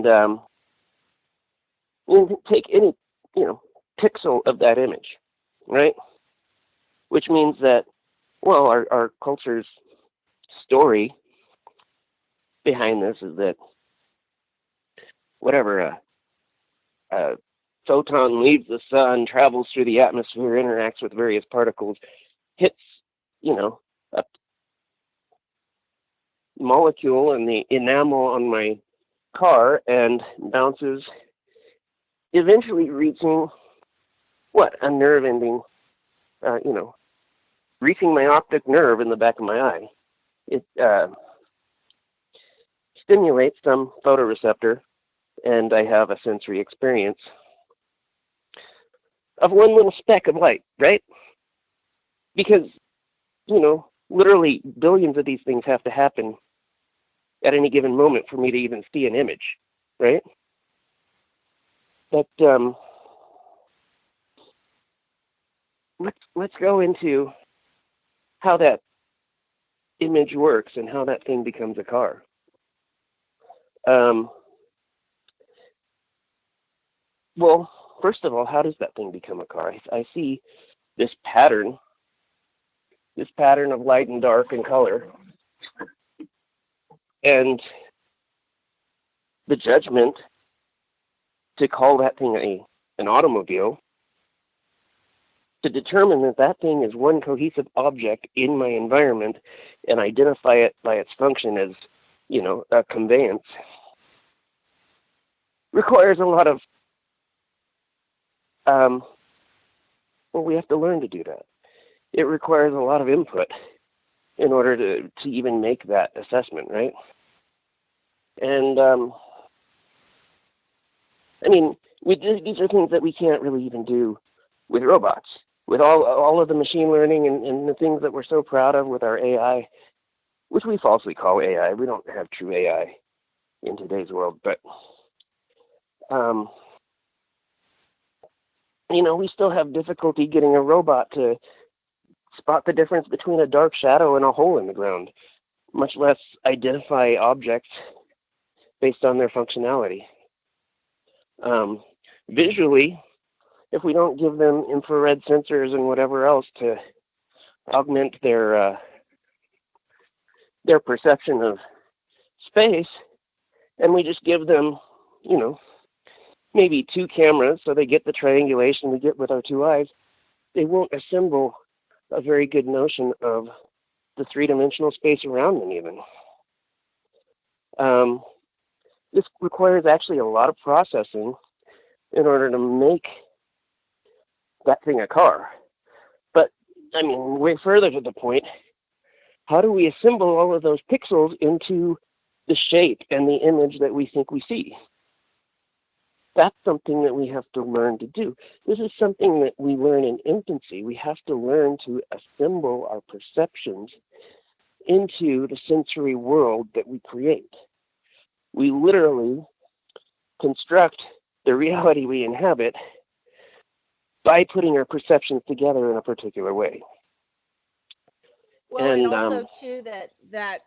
And you take any, pixel of that image, right? Which means that, well, our culture's story behind this is that whatever a photon leaves the sun, travels through the atmosphere, interacts with various particles, hits, a molecule in the enamel on my car and bounces, eventually reaching a nerve ending, reaching my optic nerve in the back of my eye. It stimulates some photoreceptor, and I have a sensory experience of one little speck of light, right? Because, literally billions of these things have to happen at any given moment for me to even see an image, right? But let's go into how that image works and how that thing becomes a car. Well, first of all, how does that thing become a car? I see this pattern of light and dark and color, and the judgment to call that thing an automobile, to determine that that thing is one cohesive object in my environment and identify it by its function as, a conveyance, requires a lot of, we have to learn to do that. It requires a lot of input in order to even make that assessment, right? And, these are things that we can't really even do with robots. With all of the machine learning and the things that we're so proud of with our AI, which we falsely call AI. We don't have true AI in today's world, but, we still have difficulty getting a robot to spot the difference between a dark shadow and a hole in the ground, much less identify objects based on their functionality. Visually, if we don't give them infrared sensors and whatever else to augment their perception of space, and we just give them, maybe two cameras so they get the triangulation we get with our two eyes, they won't assemble a very good notion of the three-dimensional space around them even. This requires actually a lot of processing in order to make that thing a car. But, way further to the point, how do we assemble all of those pixels into the shape and the image that we think we see? That's something that we have to learn to do. This is something that we learn in infancy. We have to learn to assemble our perceptions into the sensory world that we create. We literally construct the reality we inhabit by putting our perceptions together in a particular way. Well, and also too that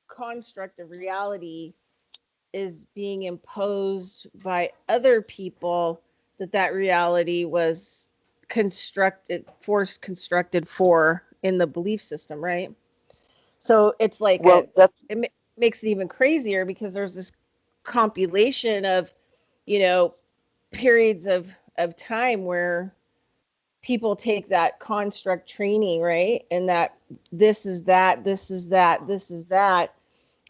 construct of reality is being imposed by other people, that reality was constructed for in the belief system, right? So it's like it makes it even crazier because there's this compilation of, periods of time where people take that construct training, right? And that this is that, this is that, this is that.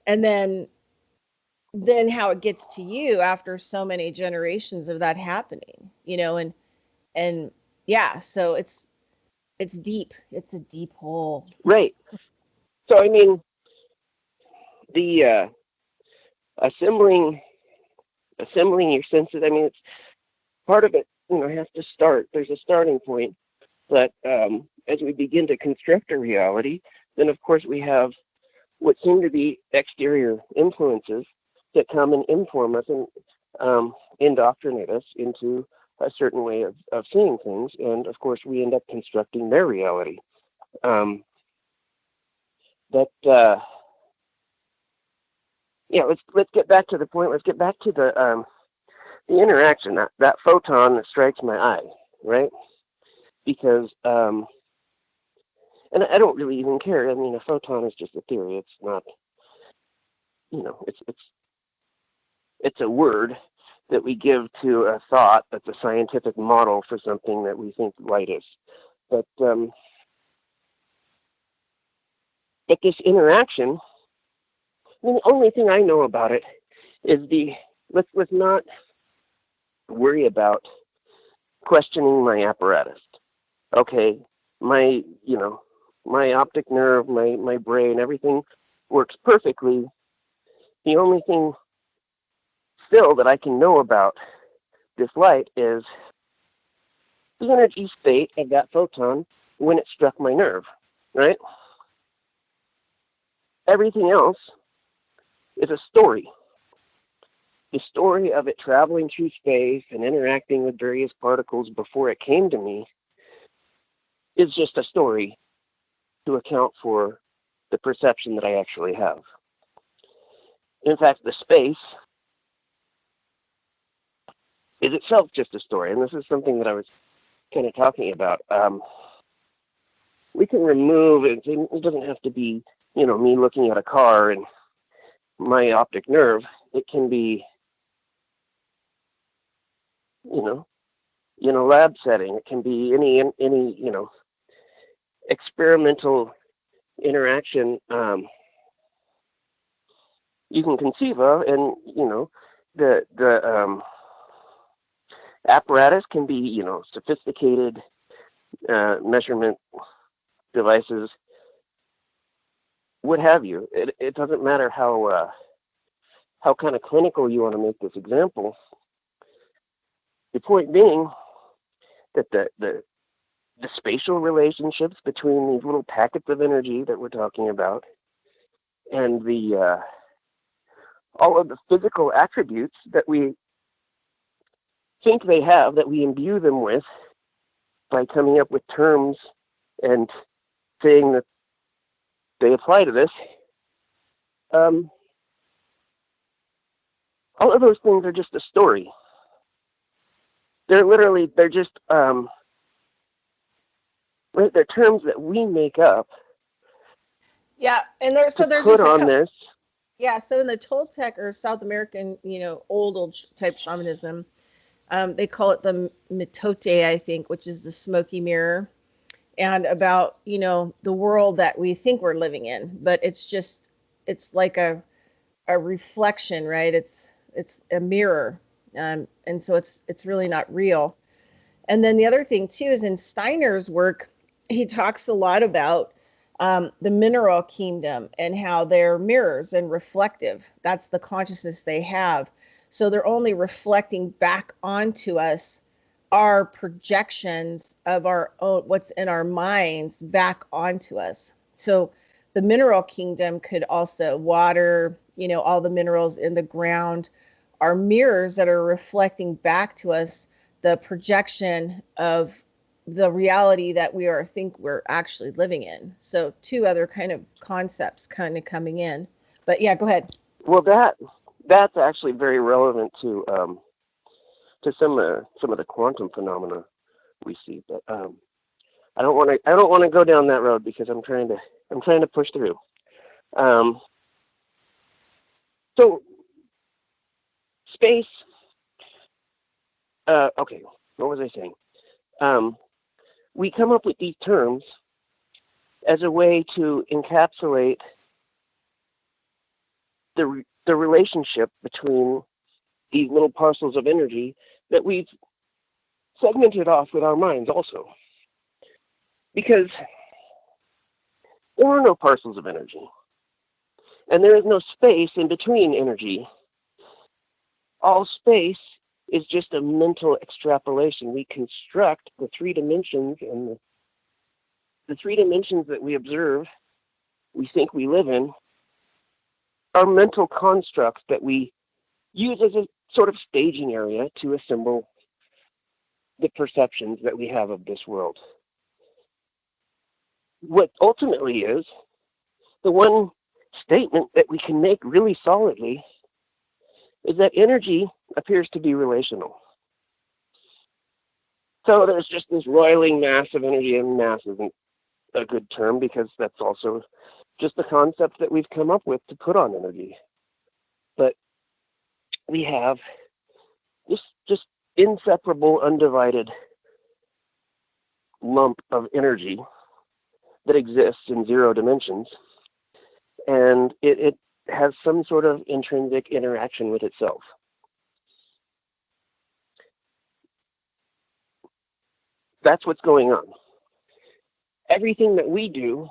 And then how it gets to you after so many generations of that happening, and yeah, so it's deep. It's a deep hole. Right. So, the assembling your senses, it's part of it, has to start. There's a starting point. But as we begin to construct a reality, then of course we have what seem to be exterior influences that come and inform us and indoctrinate us into a certain way of seeing things. And of course, we end up constructing their reality. yeah, let's get back to the point. Let's get back to the interaction, that photon that strikes my eye, right? Because and I don't really even care. I mean, a photon is just a theory. It's not, it's a word that we give to a thought that's a scientific model for something that we think light is. But this interaction, I mean, the only thing I know about it is let's not worry about questioning my apparatus. Okay, my my optic nerve, my brain, everything works perfectly. The only thing still that I can know about this light is the energy state of that photon when it struck my nerve, right? Everything else is a story. The story of it traveling through space and interacting with various particles before it came to me is just a story to account for the perception that I actually have. In fact, the space is itself just a story, and this is something that I was kind of talking about. We can remove it. It doesn't have to be, me looking at a car and my optic nerve. It can be, in a lab setting. It can be any experimental interaction you can conceive of, and the apparatus can be sophisticated measurement devices, what have you. It doesn't matter how kind of clinical you want to make this example. The point being that the spatial relationships between these little packets of energy that we're talking about and the all of the physical attributes that we think they have, that we imbue them with by coming up with terms and saying that they apply to this, all of those things are just a story. They're just right. They're terms that we make up. Yeah, and there's just on this. Yeah, so in the Toltec or South American, old type shamanism, they call it the mitote, I think, which is the smoky mirror, and about the world that we think we're living in, but it's like a reflection, right? It's a mirror, and so it's really not real. And then the other thing too is in Steiner's work, he talks a lot about the mineral kingdom and how they're mirrors and reflective. That's the consciousness they have. So they're only reflecting back onto us our projections of our own, what's in our minds back onto us. So the mineral kingdom could also water, all the minerals in the ground are mirrors that are reflecting back to us the projection of the reality that think we're actually living in. So two other kind of concepts kind of coming in. But yeah, go ahead. Well, that's actually very relevant to some of the quantum phenomena we see. But I don't want to go down that road because I'm trying to push through. So space. Okay, what was I saying? We come up with these terms as a way to encapsulate the relationship between these little parcels of energy that we've segmented off with our minds also. Because there are no parcels of energy, and there is no space in between energy. All space is just a mental extrapolation. We construct the three dimensions, and the three dimensions that we observe, we think we live in, are mental constructs that we use as a sort of staging area to assemble the perceptions that we have of this world. What ultimately is, the one statement that we can make really solidly is that energy appears to be relational. So there's just this roiling mass of energy, and mass isn't a good term because that's also just the concept that we've come up with to put on energy. But we have this just inseparable, undivided lump of energy that exists in 0 dimensions, and it has some sort of intrinsic interaction with itself. That's what's going on. Everything that we do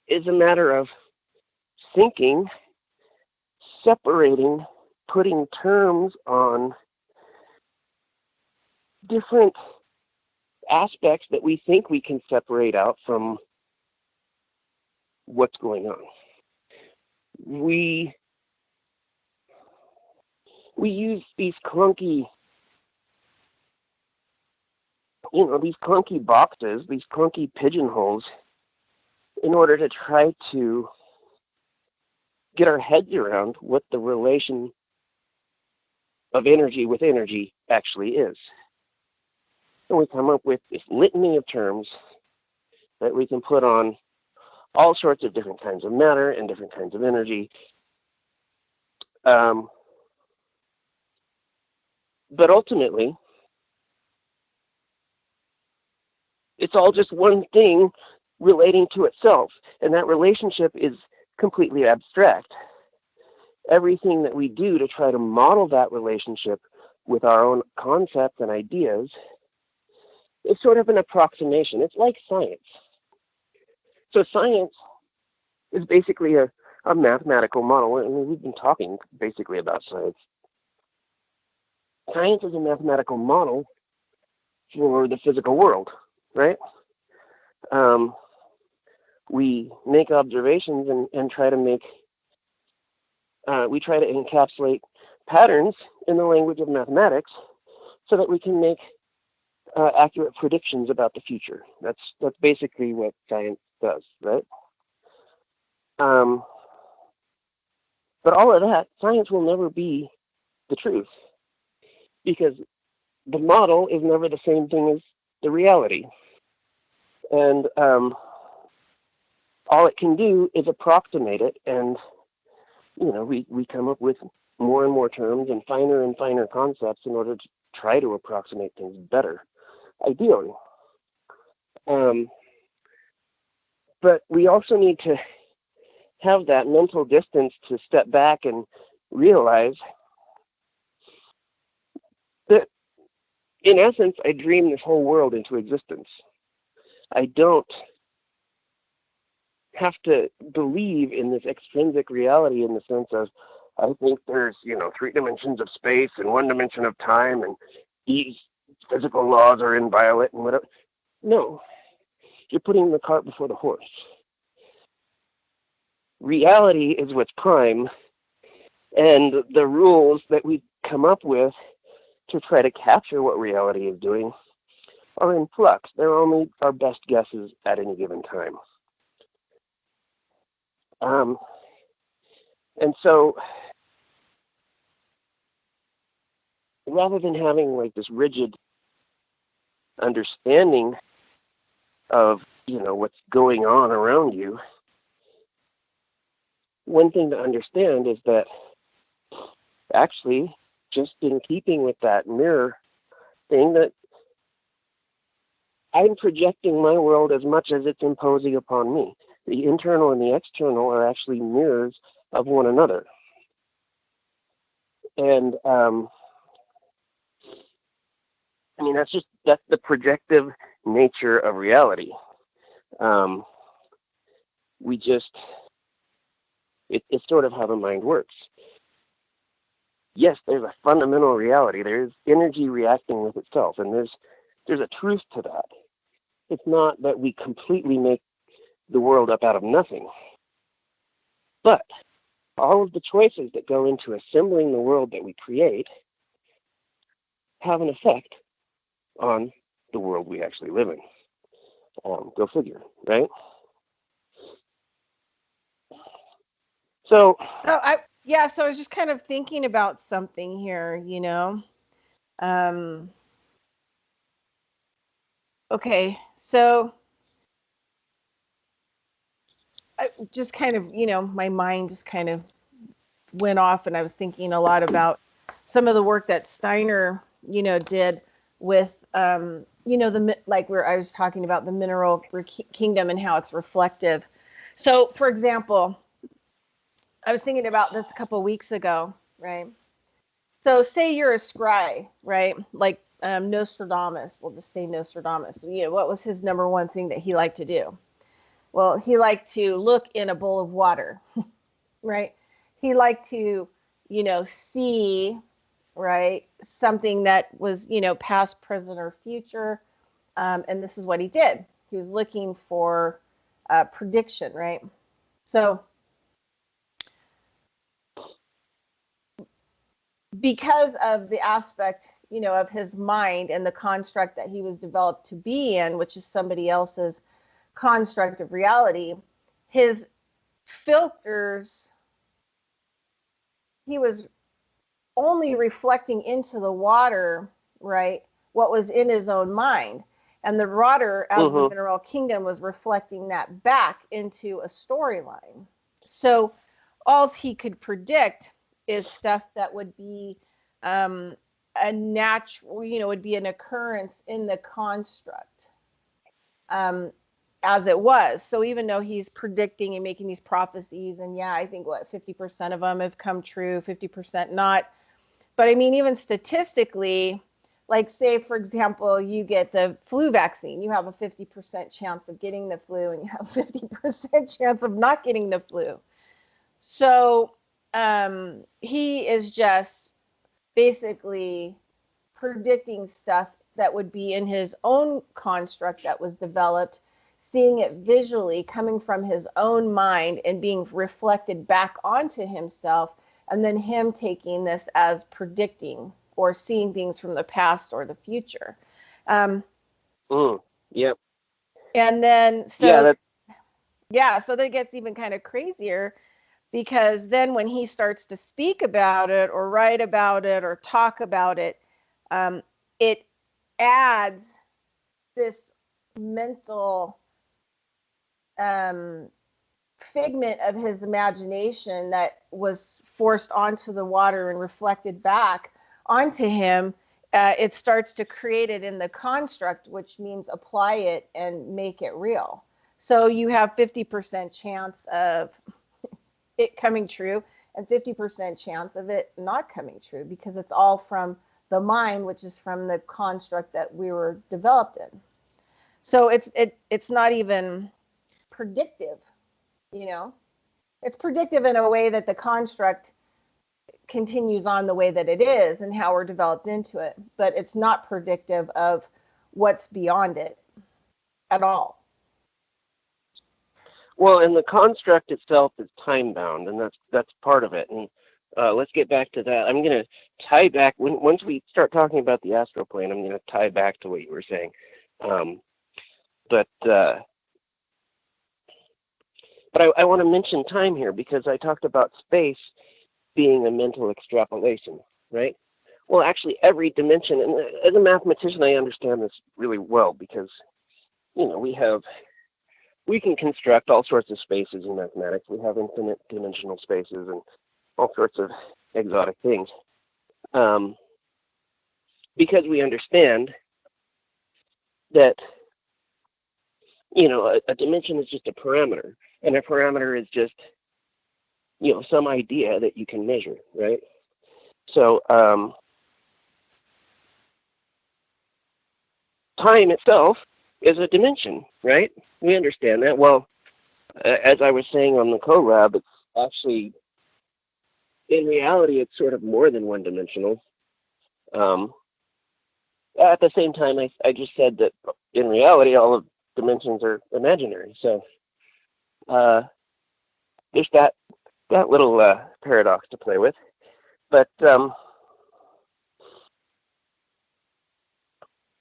is a matter of thinking, separating, putting terms on different aspects that we think we can separate out from what's going on. We use these clunky, these clunky boxes, these clunky pigeonholes in order to try to get our heads around what the relation of energy with energy actually is. And we come up with this litany of terms that we can put on all sorts of different kinds of matter and different kinds of energy. But ultimately, it's all just one thing relating to itself, and that relationship is completely abstract. Everything that we do to try to model that relationship with our own concepts and ideas is sort of an approximation. It's like science. So science is basically a mathematical model, and we've been talking basically about science. Science is a mathematical model for the physical world, right? We make observations and try to encapsulate patterns in the language of mathematics so that we can make accurate predictions about the future. That's basically what science does, right? But all of that, science will never be the truth because the model is never the same thing as the reality. And all it can do is approximate it, and we come up with more and more terms and finer concepts in order to try to approximate things better, ideally. But we also need to have that mental distance to step back and realize that, in essence, I dream this whole world into existence. I don't have to believe in this extrinsic reality in the sense of, I think there's, 3 dimensions of space and 1 dimension of time, and these physical laws are inviolate and whatever. No, you're putting the cart before the horse. Reality is what's prime, and the rules that we come up with to try to capture what reality is doing are in flux. They're only our best guesses at any given time. And so, rather than having like this rigid understanding of, what's going on around you, one thing to understand is that actually, just in keeping with that mirror thing, that I'm projecting my world as much as it's imposing upon me. The internal and the external are actually mirrors of one another. And that's the projective nature of reality. It's sort of how the mind works. Yes, there's a fundamental reality. There's energy reacting with itself, and there's a truth to that. It's not that we completely make the world up out of nothing. But all of the choices that go into assembling the world that we create have an effect on the world we actually live in. Go figure, right? So, So I was just kind of thinking about something here, Um, okay, so I just kind of, my mind just kind of went off, and I was thinking a lot about some of the work that Steiner, did with, like where I was talking about the mineral kingdom and how it's reflective. So, for example, I was thinking about this a couple of weeks ago, right? So, say you're a scry, right? Like Nostradamus. We'll just say Nostradamus. What was his number one thing that he liked to do? Well, he liked to look in a bowl of water, right? He liked to, see, right, something that was, past, present, or future. And this is what he did. He was looking for prediction, right? So, because of the aspect, of his mind and the construct that he was developed to be in, which is somebody else's construct of reality, his filters, he was only reflecting into the water, right, what was in his own mind. And the water, as the mineral kingdom, was reflecting that back into a storyline. So all he could predict is stuff that would be a natural, would be an occurrence in the construct. As it was. So even though he's predicting and making these prophecies, and yeah, I think 50% of them have come true, 50% not. But I mean, even statistically, like say, for example, you get the flu vaccine, you have a 50% chance of getting the flu, and you have a 50% chance of not getting the flu. So he is just basically predicting stuff that would be in his own construct that was developed, seeing it visually coming from his own mind and being reflected back onto himself, and then him taking this as predicting or seeing things from the past or the future. Yep. And then, Yeah, so that gets even kind of crazier, because then when he starts to speak about it or write about it or talk about it, it adds this mental figment of his imagination that was forced onto the water and reflected back onto him. It starts to create it in the construct, which means apply it and make it real. So you have 50% chance of it coming true and 50% chance of it not coming true, because it's all from the mind, which is from the construct that we were developed in. So it's not even predictive, It's predictive in a way that the construct continues on the way that it is and how we're developed into it, but it's not predictive of what's beyond it at all. well, and the construct itself is time bound, and that's part of it. And let's get back to that. I'm going to tie back once we start talking about the astral plane. I'm going to tie back to what you were saying. But I want to mention time here, because I talked about space being a mental extrapolation, right? Well, actually, every dimension, and as a mathematician, I understand this really well, because we can construct all sorts of spaces in mathematics. We have infinite dimensional spaces and all sorts of exotic things, because we understand that a dimension is just a parameter, and a parameter is just some idea that you can measure, right? So time itself is a dimension, right? We understand that. Well, as I was saying on the CoRab, it's actually, in reality, it's sort of more than one dimensional. At the same time, I just said that in reality, all of dimensions are imaginary. So there's that little paradox to play with. But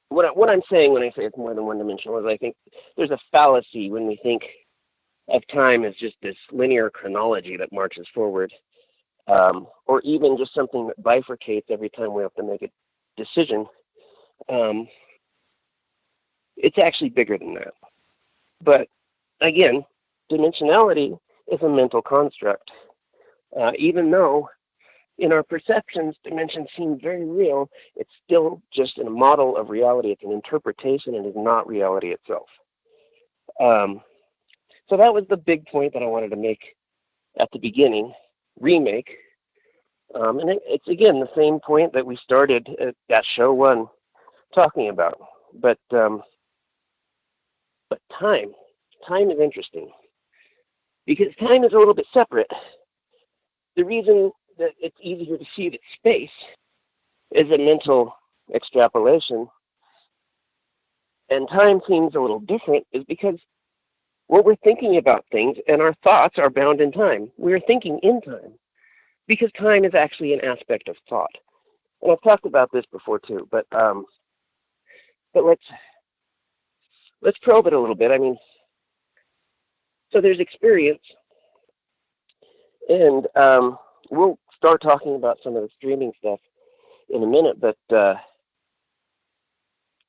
what I'm saying when I say it's more than one dimensional is, I think there's a fallacy when we think of time as just this linear chronology that marches forward, or even just something that bifurcates every time we have to make a decision. It's actually bigger than that. But again, dimensionality is a mental construct. Even though in our perceptions, dimensions seem very real, it's still just a model of reality. It's an interpretation and is not reality itself. So that was the big point that I wanted to make at the beginning, remake. And it's, again, the same point that we started at show one talking about. But time is interesting because time is a little bit separate. The reason that it's easier to see that space is a mental extrapolation and time seems a little different is because when we're thinking about things and our thoughts are bound in time, we're thinking in time because time is actually an aspect of thought. And I've talked about this before too, but let's probe it a little bit. I mean, so there's experience, and we'll start talking about some of the streaming stuff in a minute, but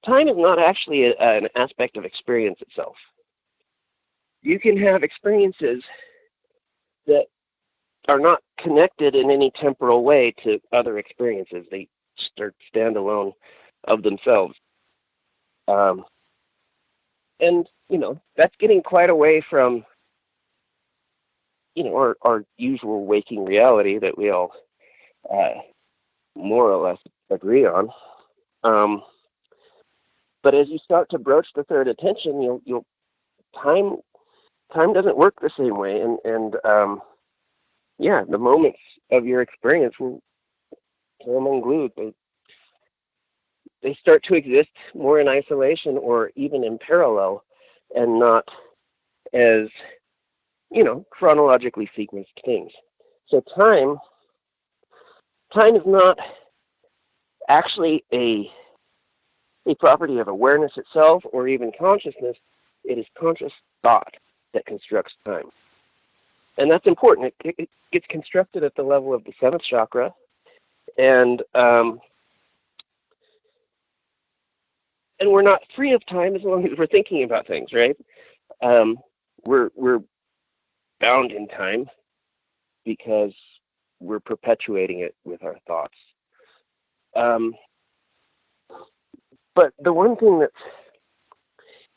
time is not actually an aspect of experience itself. You can have experiences that are not connected in any temporal way to other experiences. They stand alone of themselves. And, that's getting quite away from, our usual waking reality that we all more or less agree on. But as you start to broach the third attention, time doesn't work the same way. And the moments of your experience will come unglued. They start to exist more in isolation or even in parallel and not as, chronologically sequenced things. So time is not actually a property of awareness itself or even consciousness. It is conscious thought that constructs time. And that's important. It gets constructed at the level of the seventh chakra. And we're not free of time as long as we're thinking about things, right? We're bound in time because we're perpetuating it with our thoughts. But the one thing that's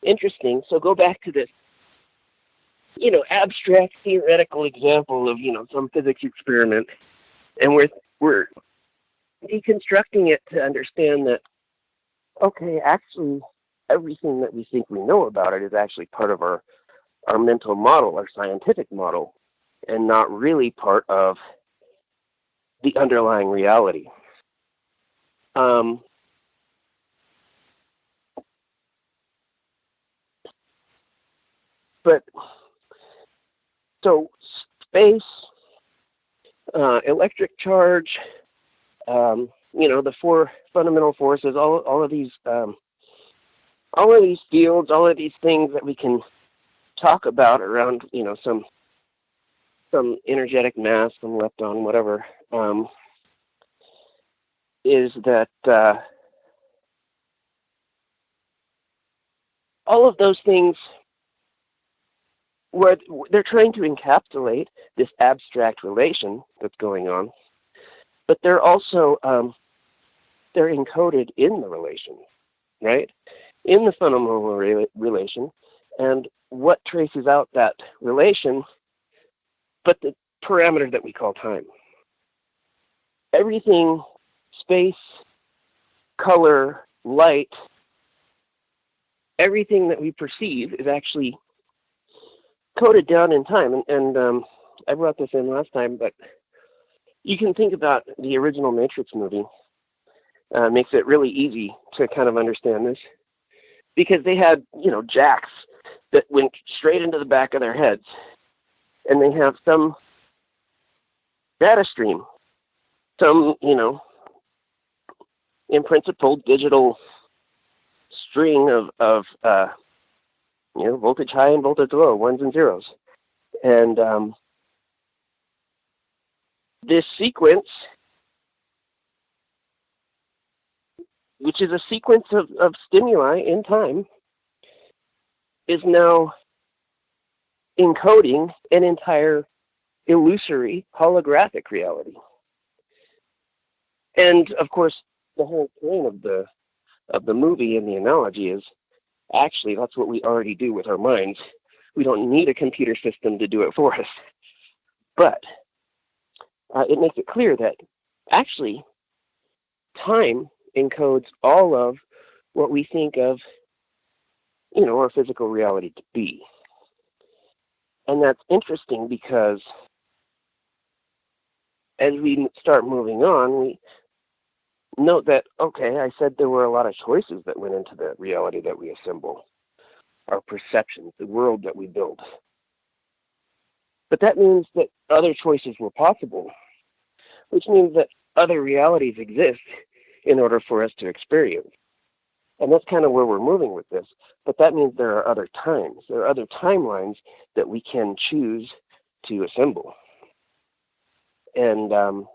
interesting, so go back to this, abstract theoretical example of, some physics experiment, and we're deconstructing it to understand that, okay, actually, everything that we think we know about it is actually part of our mental model, our scientific model, and not really part of the underlying reality. But so space, electric charge, the four fundamental forces, all of these fields, all of these things that we can talk about around, some energetic mass, some lepton, whatever, is that all of those things, where they're trying to encapsulate this abstract relation that's going on, but they're also they're encoded in the relation, right? In the fundamental relation, and what traces out that relation, but the parameter that we call time. Everything, space, color, light, everything that we perceive is actually coded down in time. And I brought this in last time, but you can think about the original Matrix movie. Makes it really easy to kind of understand this, because they had, jacks that went straight into the back of their heads, and they have some data stream, some, in principle, digital string of voltage high and voltage low, ones and zeros. And this sequence, which is a sequence of stimuli in time, is now encoding an entire illusory holographic reality. And of course, the whole point of the movie and the analogy is actually that's what we already do with our minds. We don't need a computer system to do it for us. But it makes it clear that actually time encodes all of what we think of, our physical reality to be. And that's interesting because as we start moving on, we note that, okay, I said there were a lot of choices that went into the reality that we assemble, our perceptions, the world that we build. But that means that other choices were possible, which means that other realities exist in order for us to experience. And that's kind of where we're moving with this. But that means there are other times, there are other timelines that we can choose to assemble. And I'm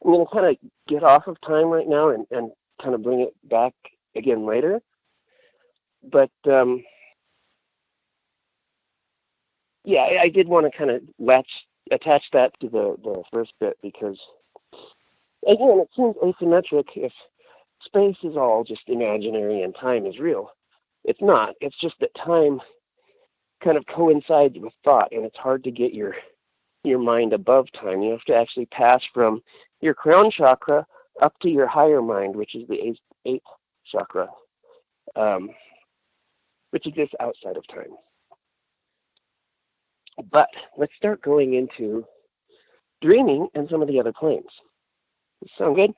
going to kind of get off of time right now and kind of bring it back again later. But yeah, I did want to kind of attach that to the first bit because, again, it seems asymmetric if space is all just imaginary and time is real. It's not. It's just that time kind of coincides with thought, and it's hard to get your mind above time. You have to actually pass from your crown chakra up to your higher mind, which is the eighth chakra, which exists outside of time. But let's start going into dreaming and some of the other planes. Does that sound good?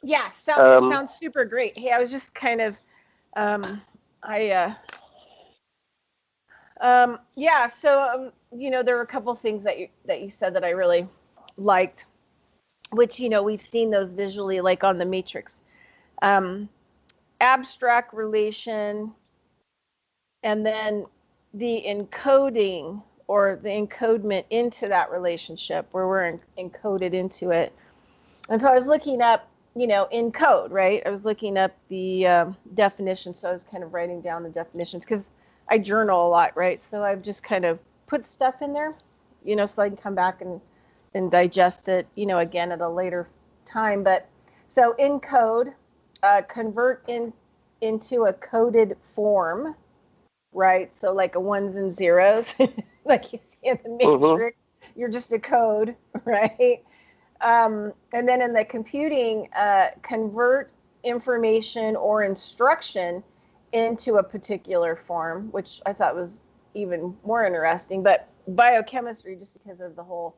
Yeah, sounds super great. Hey, I was just kind of, there were a couple things that you said that I really liked, which, we've seen those visually, like on the Matrix. Abstract relation, and then the encoding or the encodement into that relationship where we're encoded into it. And so I was looking up, encode, right? I was looking up the definition. So I was kind of writing down the definitions because I journal a lot, right? So I've just kind of put stuff in there, so I can come back and digest it, again at a later time. But so encode, convert into a coded form, right? So like a ones and zeros, like you see in the Matrix, you're just a code, right? And then in the computing, convert information or instruction into a particular form, which I thought was even more interesting. But biochemistry, just because of the whole,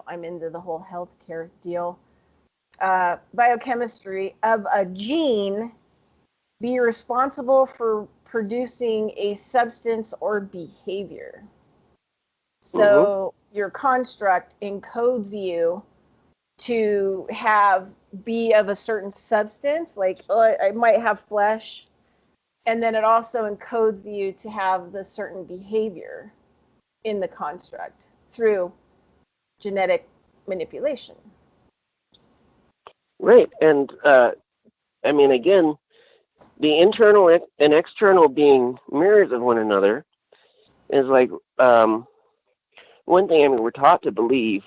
I'm into the whole healthcare deal. Biochemistry of a gene be responsible for producing a substance or behavior. So your construct encodes you to be of a certain substance, like I might have flesh, and then it also encodes you to have the certain behavior in the construct through genetic manipulation. Right, and again, the internal and external being mirrors of one another is like one thing. We're taught to believe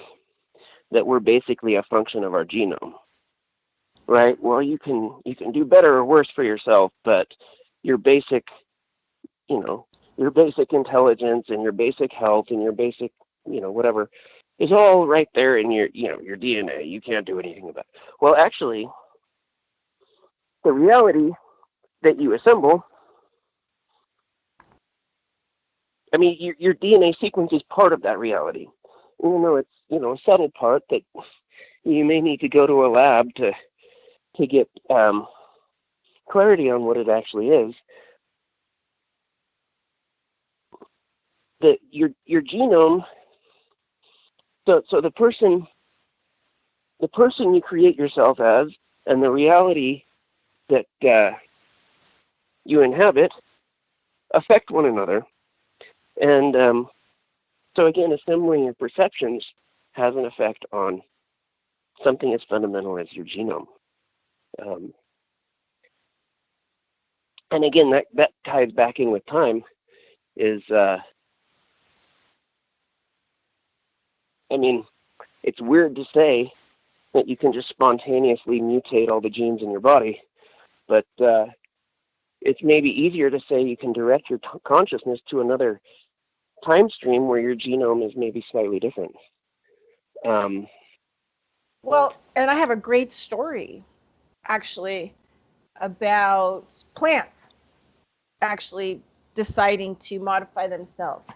that we're basically a function of our genome, right? Well, you can do better or worse for yourself, but your basic, your basic intelligence and your basic health and your basic, whatever, is all right there in your DNA. You can't do anything about it. Well, actually, the reality that you assemble, your DNA sequence is part of that reality. Even though it's, a subtle part that you may need to go to a lab to get clarity on what it actually is. Your genome. So the person you create yourself as, and the reality that you inhabit affect one another. And so again, assembling your perceptions has an effect on something as fundamental as your genome. And again, that ties back in with time. It's weird to say that you can just spontaneously mutate all the genes in your body, but it's maybe easier to say you can direct your consciousness to another time stream where your genome is maybe slightly different. Well, and I have a great story, actually, about plants actually deciding to modify themselves.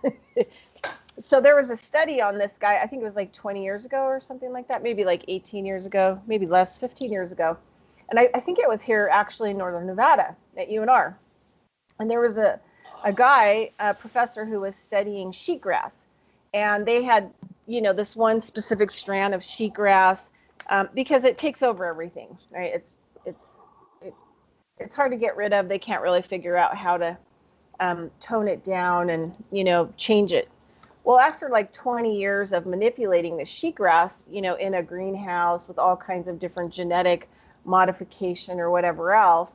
So there was a study on this guy, I think it was like 20 years ago or something like that, maybe like 18 years ago, maybe less, 15 years ago. And I think it was here actually in Northern Nevada at UNR. And there was a guy, a professor, who was studying sheetgrass. And they had, this one specific strand of sheetgrass because it takes over everything, right? It's hard to get rid of. They can't really figure out how to tone it down and, change it. Well, after like 20 years of manipulating the sheetgrass, in a greenhouse with all kinds of different genetic modification or whatever else,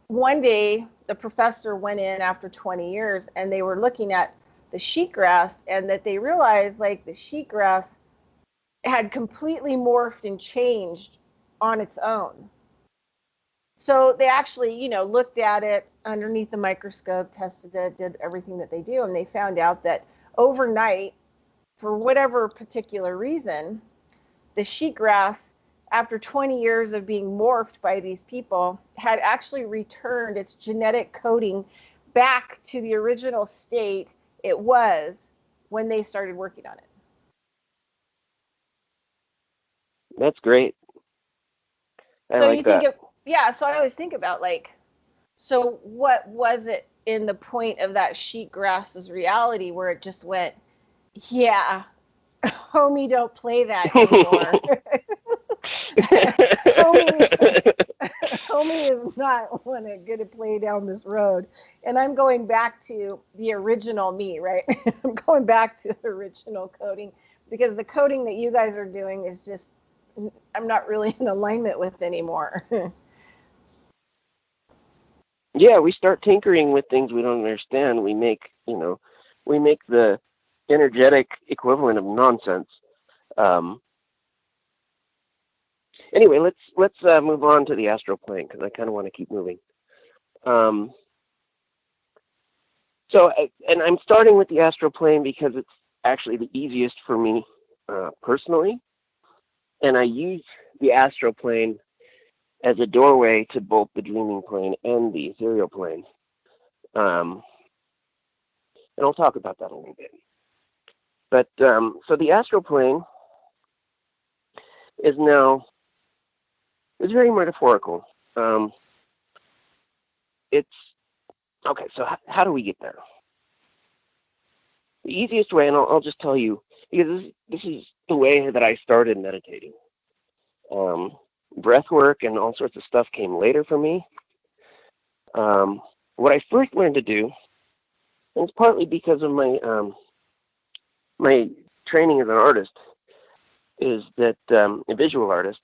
one day the professor went in after 20 years and they were looking at the sheetgrass, and that they realized like the sheetgrass had completely morphed and changed on its own. So they actually, looked at it underneath the microscope, tested it, did everything that they do, and they found out that overnight, for whatever particular reason, the sheetgrass, after 20 years of being morphed by these people, had actually returned its genetic coding back to the original state it was when they started working on it. That's great. I So like you think that. so I always think about so what was it in the point of that sheetgrass's reality where it just went, yeah, homie, don't play that anymore. homie is not going to play down this road. And I'm going back to the original me, right? I'm going back to the original coding, because the coding that you guys are doing is just, I'm not really in alignment with anymore. Yeah, we start tinkering with things we don't understand. We make the energetic equivalent of nonsense. Anyway, let's move on to the astral plane, because I kind of want to keep moving. And I'm starting with the astral plane because it's actually the easiest for me personally, and I use the astral plane as a doorway to both the dreaming plane and the ethereal plane. And I'll talk about that a little bit. But so the astral plane is very metaphorical. It's okay. So how do we get there? The easiest way, and I'll just tell you, because this is the way that I started meditating. Breath work and all sorts of stuff came later for me. What I first learned to do, and it's partly because of my my training as an artist, is that a visual artist.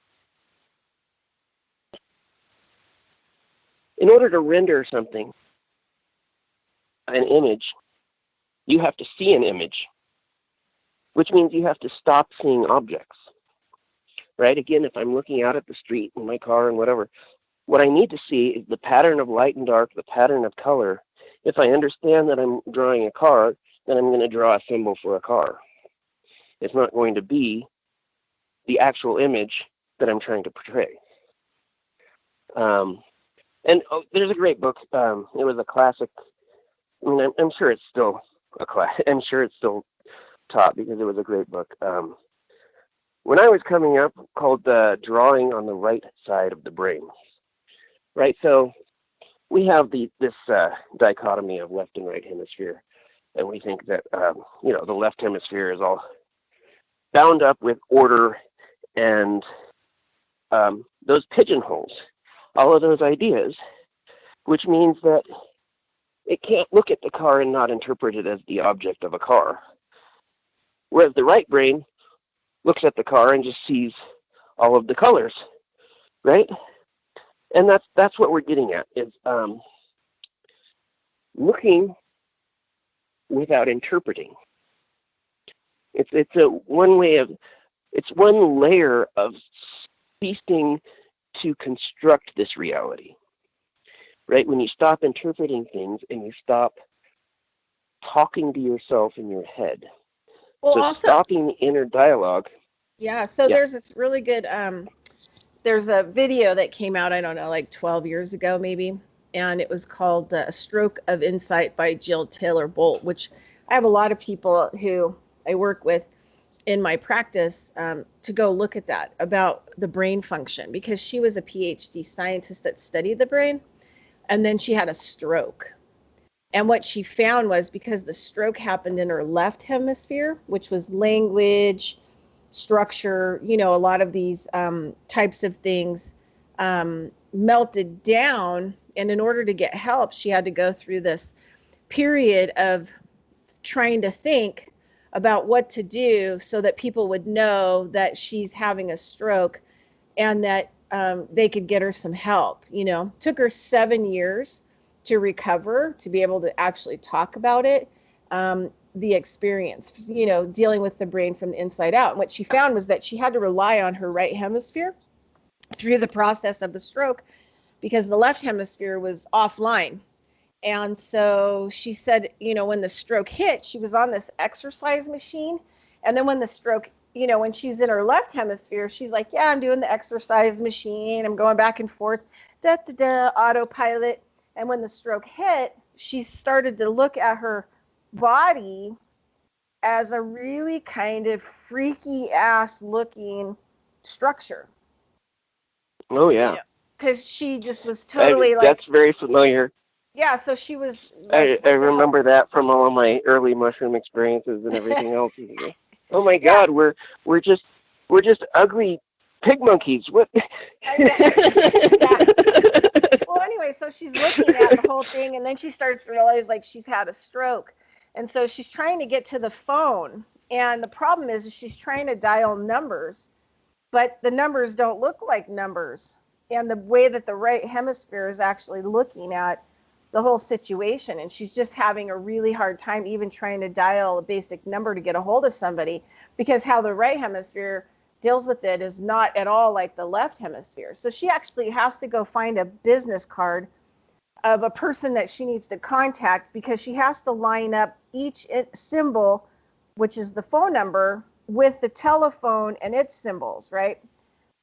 In order to render something, an image, you have to see an image, which means you have to stop seeing objects. Right? Again, if I'm looking out at the street in my car and whatever, what I need to see is the pattern of light and dark, the pattern of color. If I understand that I'm drawing a car, then I'm going to draw a symbol for a car. It's not going to be the actual image that I'm trying to portray. There's a great book. It was a classic. I mean, I'm sure it's still a class. I'm sure it's still taught because it was a great book. When I was coming up, called Drawing on the Right Side of the Brain. Right, so we have this dichotomy of left and right hemisphere, and we think that the left hemisphere is all bound up with order and those pigeonholes, all of those ideas, which means that it can't look at the car and not interpret it as the object of a car. Whereas the right brain looks at the car and just sees all of the colors, right? And that's what we're getting at, is looking without interpreting. It's one layer of ceasing to construct this reality, right? When you stop interpreting things and you stop talking to yourself in your head. Well, so also, stopping the inner dialogue. Yeah. So there's this really good, there's a video that came out, I don't know, like 12 years ago, maybe. And it was called A Stroke of Insight by Jill Taylor Bolt, which I have a lot of people who I work with in my practice to go look at that, about the brain function, because she was a PhD scientist that studied the brain, and then she had a stroke. And what she found was, because the stroke happened in her left hemisphere, which was language, structure, a lot of these types of things melted down. And in order to get help, she had to go through this period of trying to think about what to do so that people would know that she's having a stroke, and that they could get her some help. Took her 7 years to recover, to be able to actually talk about it, the experience, dealing with the brain from the inside out. And what she found was that she had to rely on her right hemisphere through the process of the stroke, because the left hemisphere was offline. And so she said, when the stroke hit, she was on this exercise machine. And then when the stroke, when she's in her left hemisphere, she's like, yeah, I'm doing the exercise machine. I'm going back and forth, autopilot. And when the stroke hit, she started to look at her body as a really kind of freaky ass looking structure. Oh, yeah. Because she just was totally that's very familiar. Yeah, so she was. I remember that from all of my early mushroom experiences and everything else. Oh my God, we're just ugly pig monkeys. What? Well, anyway, so she's looking at the whole thing, and then she starts to realize she's had a stroke, and so she's trying to get to the phone, and the problem is she's trying to dial numbers, but the numbers don't look like numbers, and the way that the right hemisphere is actually looking at the whole situation, and she's just having a really hard time even trying to dial a basic number to get a hold of somebody, because how the right hemisphere deals with it is not at all like the left hemisphere. So she actually has to go find a business card of a person that she needs to contact, because she has to line up each symbol, which is the phone number, with the telephone and its symbols, right?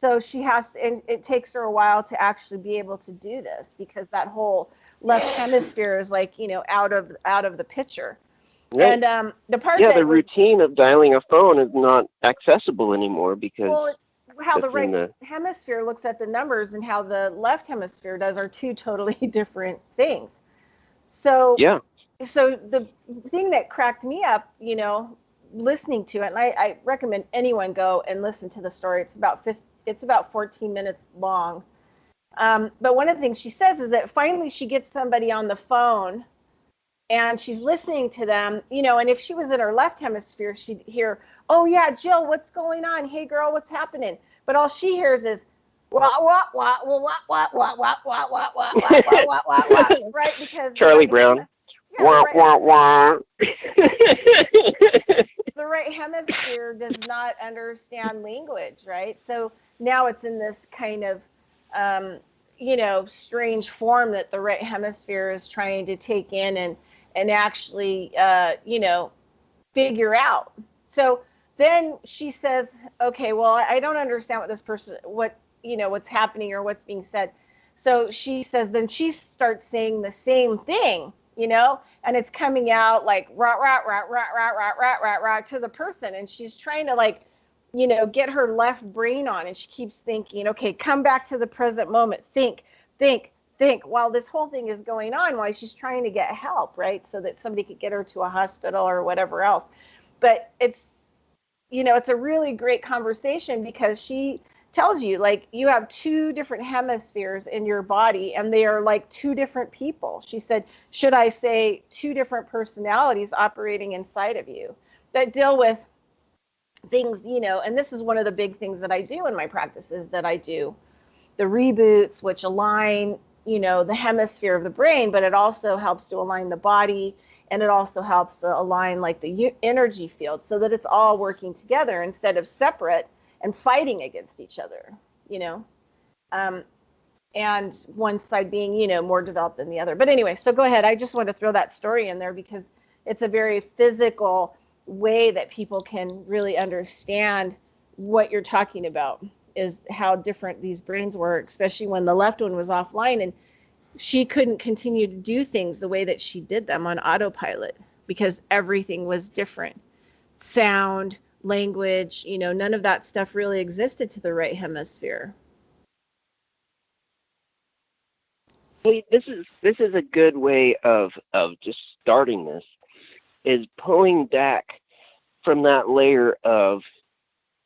So she has to, and it takes her a while to actually be able to do this, because that whole left hemisphere is out of the picture. Right. And the part the routine of dialing a phone is not accessible anymore, because how the right hemisphere looks at the numbers and how the left hemisphere does are two totally different things. So so the thing that cracked me up, listening to it, and I recommend anyone go and listen to the story. It's about 14 minutes long. But one of the things she says is that finally she gets somebody on the phone, and she's listening to them, and if she was in her left hemisphere, she'd hear, oh yeah, Jill, what's going on? Hey girl, what's happening? But all she hears is, what, right? Because Charlie Brown. The right hemisphere does not understand language, right? So now it's in this kind of strange form that the right hemisphere is trying to take in and actually, figure out. So then she says, okay, well, I don't understand what's happening or what's being said. So she says, then she starts saying the same thing, and it's coming out like rah, rah, rah, rah, rah, rah, rah, rah, rah to the person. And she's trying to get her left brain on, and she keeps thinking, okay, come back to the present moment, think, while this whole thing is going on, while she's trying to get help, right? So that somebody could get her to a hospital or whatever else. But it's a really great conversation, because she tells you, like, you have two different hemispheres in your body and they are like two different people. She said, should I say two different personalities operating inside of you that deal with things, and this is one of the big things that I do in my practice, is that I do the reboots, which align, the hemisphere of the brain, but it also helps to align the body, and it also helps to align like the energy field, so that it's all working together instead of separate and fighting against each other, um, and one side being, more developed than the other. But anyway, so go ahead. I just want to throw that story in there because it's a very physical way that people can really understand what you're talking about, is how different these brains were, especially when the left one was offline and she couldn't continue to do things the way that she did them on autopilot because everything was different. Sound, language, none of that stuff really existed to the right hemisphere. Hey, this is a good way of just starting this, is pulling back from that layer of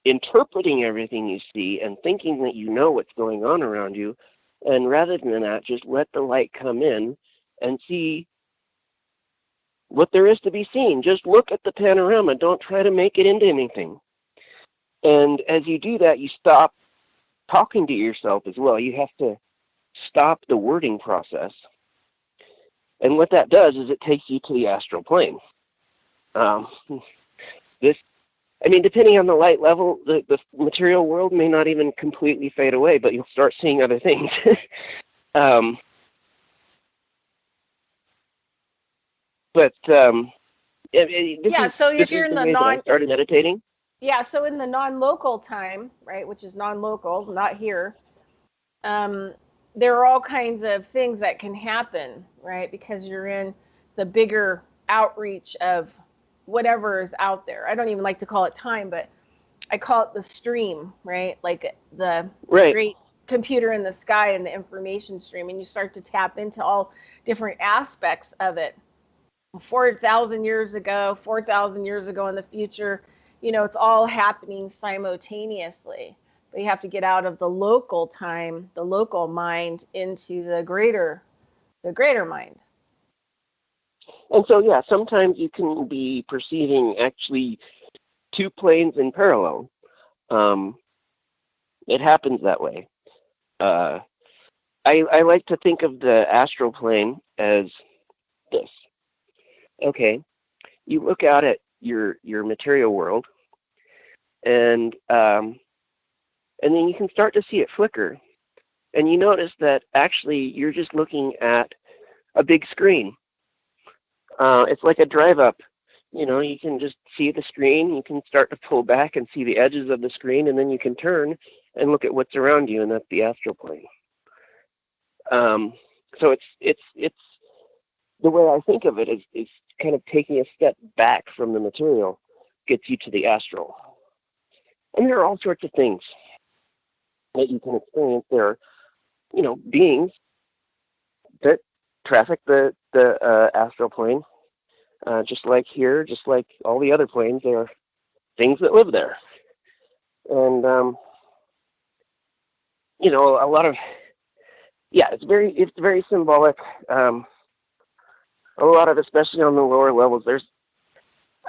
interpreting everything you see and thinking that you know what's going on around you. And rather than that, just let the light come in and see what there is to be seen. Just look at the panorama. Don't try to make it into anything. And as you do that, you stop talking to yourself as well. You have to stop the wording process. And what that does is it takes you to the astral plane. Depending on the light level, the material world may not even completely fade away, but you'll start seeing other things. So if you're in the I started meditating. Yeah, so in the non-local time, right, which is non-local, not here, there are all kinds of things that can happen, right, because you're in the bigger outreach of whatever is out there. I don't even like to call it time, but I call it the stream, right, like the great computer in the sky and the information stream, and you start to tap into all different aspects of it. 4,000 years ago, 4,000 years ago in the future, it's all happening simultaneously. But you have to get out of the local time, the local mind, into the greater mind. And so, yeah, sometimes you can be perceiving actually two planes in parallel. It happens that way. I like to think of the astral plane as this. Okay, you look out at your material world, and then you can start to see it flicker, and you notice that actually you're just looking at a big screen. It's like a drive up. You can just see the screen. You can start to pull back and see the edges of the screen, and then you can turn and look at what's around you, and that's the astral plane. So it's the way I think of it is kind of taking a step back from the material gets you to the astral. And there are all sorts of things that you can experience. There are, beings that traffic the astral plane. Just like here, just like all the other planes, there are things that live there. And, a lot of, it's very symbolic. A lot of, especially on the lower levels, there's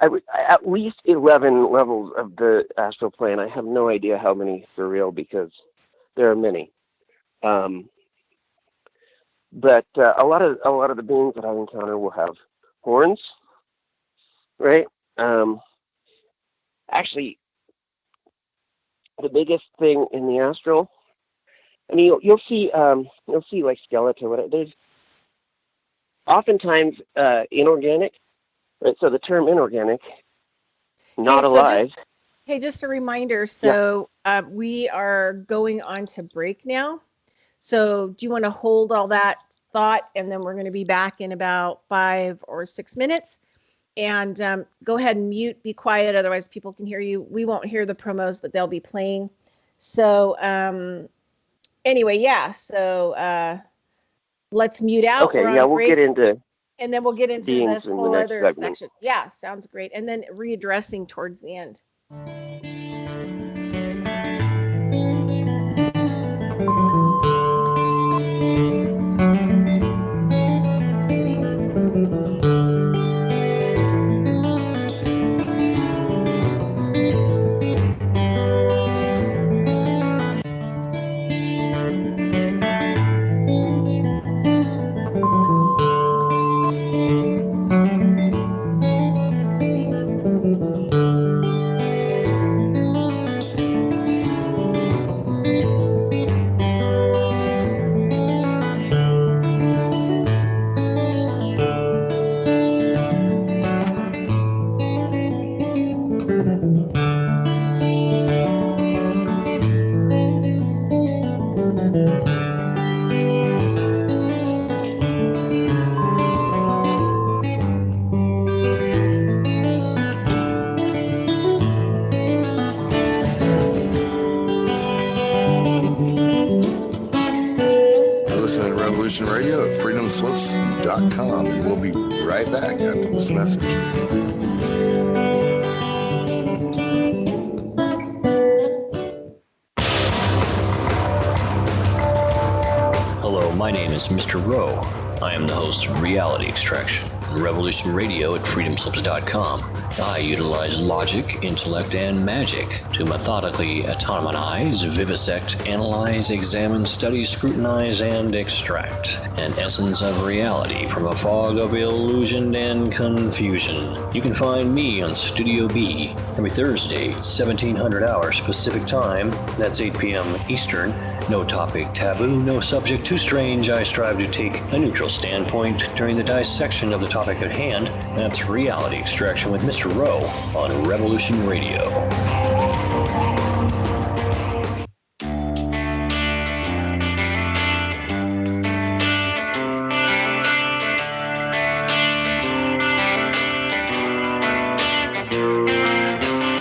at least 11 levels of the astral plane. I have no idea how many for real because there are many. But a lot of the beings that I encounter will have horns, right? Actually, the biggest thing in the astral, you'll see like skeleton. Whatever. There's oftentimes inorganic, right? So the term inorganic, not alive. Just a reminder. So we are going on to break now. So do you want to hold all that thought, and then we're going to be back in about 5 or 6 minutes? And go ahead and mute, be quiet, otherwise people can hear you. We won't hear the promos, but they'll be playing. So anyway, so let's mute out. Okay, we'll get into, and then we'll get into this whole other section. Yeah, sounds great. And then readdressing towards the end. Revolution Radio at freedomslips.com. And we'll be right back after this message. Hello, my name is Mr. Rowe. I am the host of Reality Extraction on Revolution Radio at freedomslips.com. I utilize logic, intellect, and magic to methodically autonomize, vivisect, analyze, examine, study, scrutinize, and extract an essence of reality from a fog of illusion and confusion. You can find me on Studio B every Thursday, 1700 hours Pacific Time. That's 8 p.m. Eastern. No topic taboo, no subject too strange. I strive to take a neutral standpoint during the dissection of the topic at hand. That's Reality Extraction with Mr. Rowe on Revolution Radio.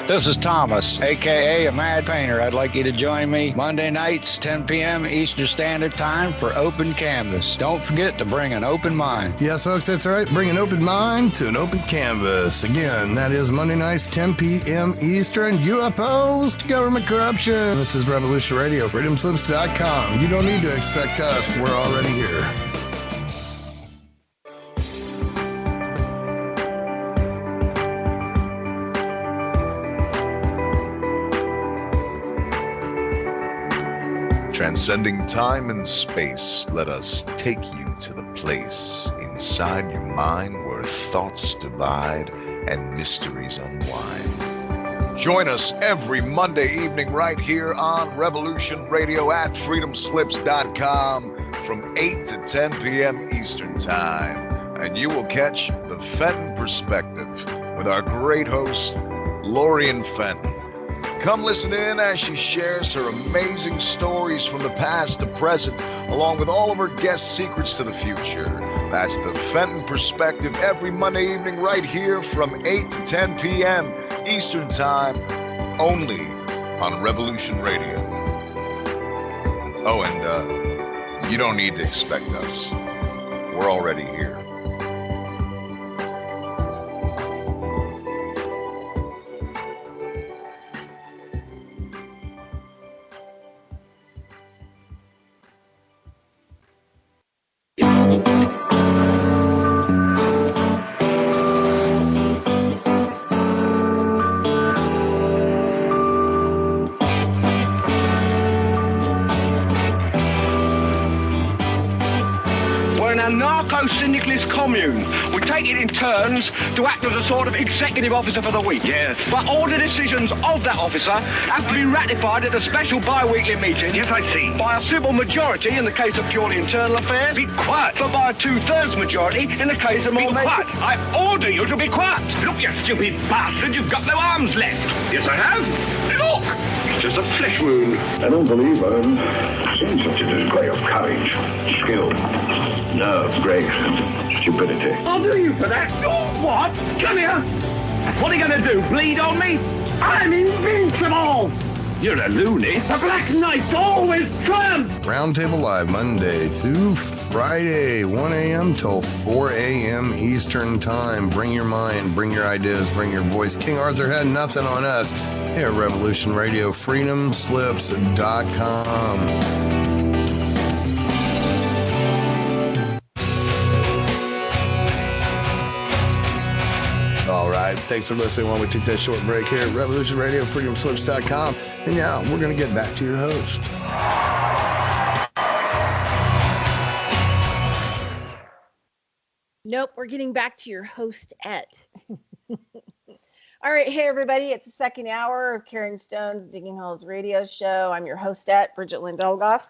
This is Thomas, a.k.a. a Mad Painter. I'd like you to join me Monday nights, 10 p.m. Eastern Standard Time for Open Canvas. Don't forget to bring an open mind. Yes, folks, that's right. Bring an open mind to an open canvas. Again, that is Monday nights, 10 p.m. Eastern. UFOs to government corruption. This is Revolution Radio, freedomslips.com. You don't need to expect us. We're already here. Transcending time and space, let us take you to the place inside your mind where thoughts divide and mysteries unwind. Join us every Monday evening right here on Revolution Radio at freedomslips.com from 8 to 10 p.m. Eastern Time. And you will catch the Fenton Perspective with our great host, Lorian Fenton. Come listen in as she shares her amazing stories from the past to present, along with all of her guest secrets to the future. That's the Fenton Perspective every Monday evening right here from 8 to 10 p.m. Eastern Time, only on Revolution Radio. Oh, and you don't need to expect us. We're already here. Syndicalist commune. We take it in turns to act as a sort of executive officer for the week. Yes. But all the decisions of that officer have to be ratified at a special bi-weekly meeting. Yes, I see. By a simple majority in the case of purely internal affairs. Be quiet. But by a 2/3 majority in the case of more... Be quiet. I order you to be quiet. Look, you stupid bastard, you've got no arms left. Yes, I have. Look! Just a flesh wound. I don't believe I've seen such a display of courage, skill, nerve, grace, and stupidity. I'll do you for that. Oh, what? Come here. What are you going to do, bleed on me? I'm invincible. You're a loony. The Black Knight always triumphs. Roundtable Live, Monday through Friday, 1 a.m. till 4 a.m. Eastern Time. Bring your mind, bring your ideas, bring your voice. King Arthur had nothing on us here at Revolution Radio, freedomslips.com. All right, thanks for listening while we took that short break here at Revolution Radio, freedomslips.com. And now we're going to get back to your host. Nope, we're getting back to your host-ette. All right, hey everybody, it's the second hour of Carrying Stones, Digging Holes radio show. I'm your hostette, Bridgette Lyn Dolgoff.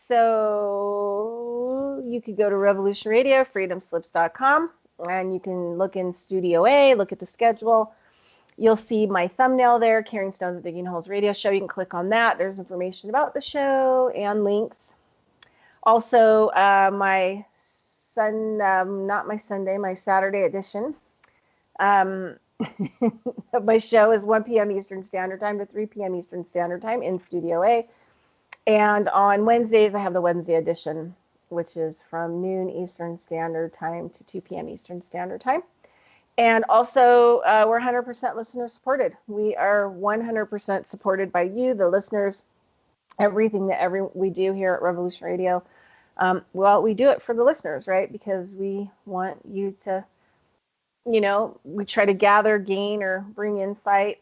So you could go to Revolution Radio, freedomslips.com, and you can look in Studio A, look at the schedule. You'll see my thumbnail there, Carrying Stones, Digging Holes radio show. You can click on that. There's information about the show and links. Also, my Saturday edition of my show is 1 p.m. Eastern Standard Time to 3 p.m. Eastern Standard Time in Studio A. And on Wednesdays, I have the Wednesday edition, which is from noon Eastern Standard Time to 2 p.m. Eastern Standard Time. And also, we're 100% listener supported. We are 100% supported by you, the listeners. Everything that we do here at Revolution Radio, well, we do it for the listeners, right? Because we want you to, we try to gather, gain, or bring insight.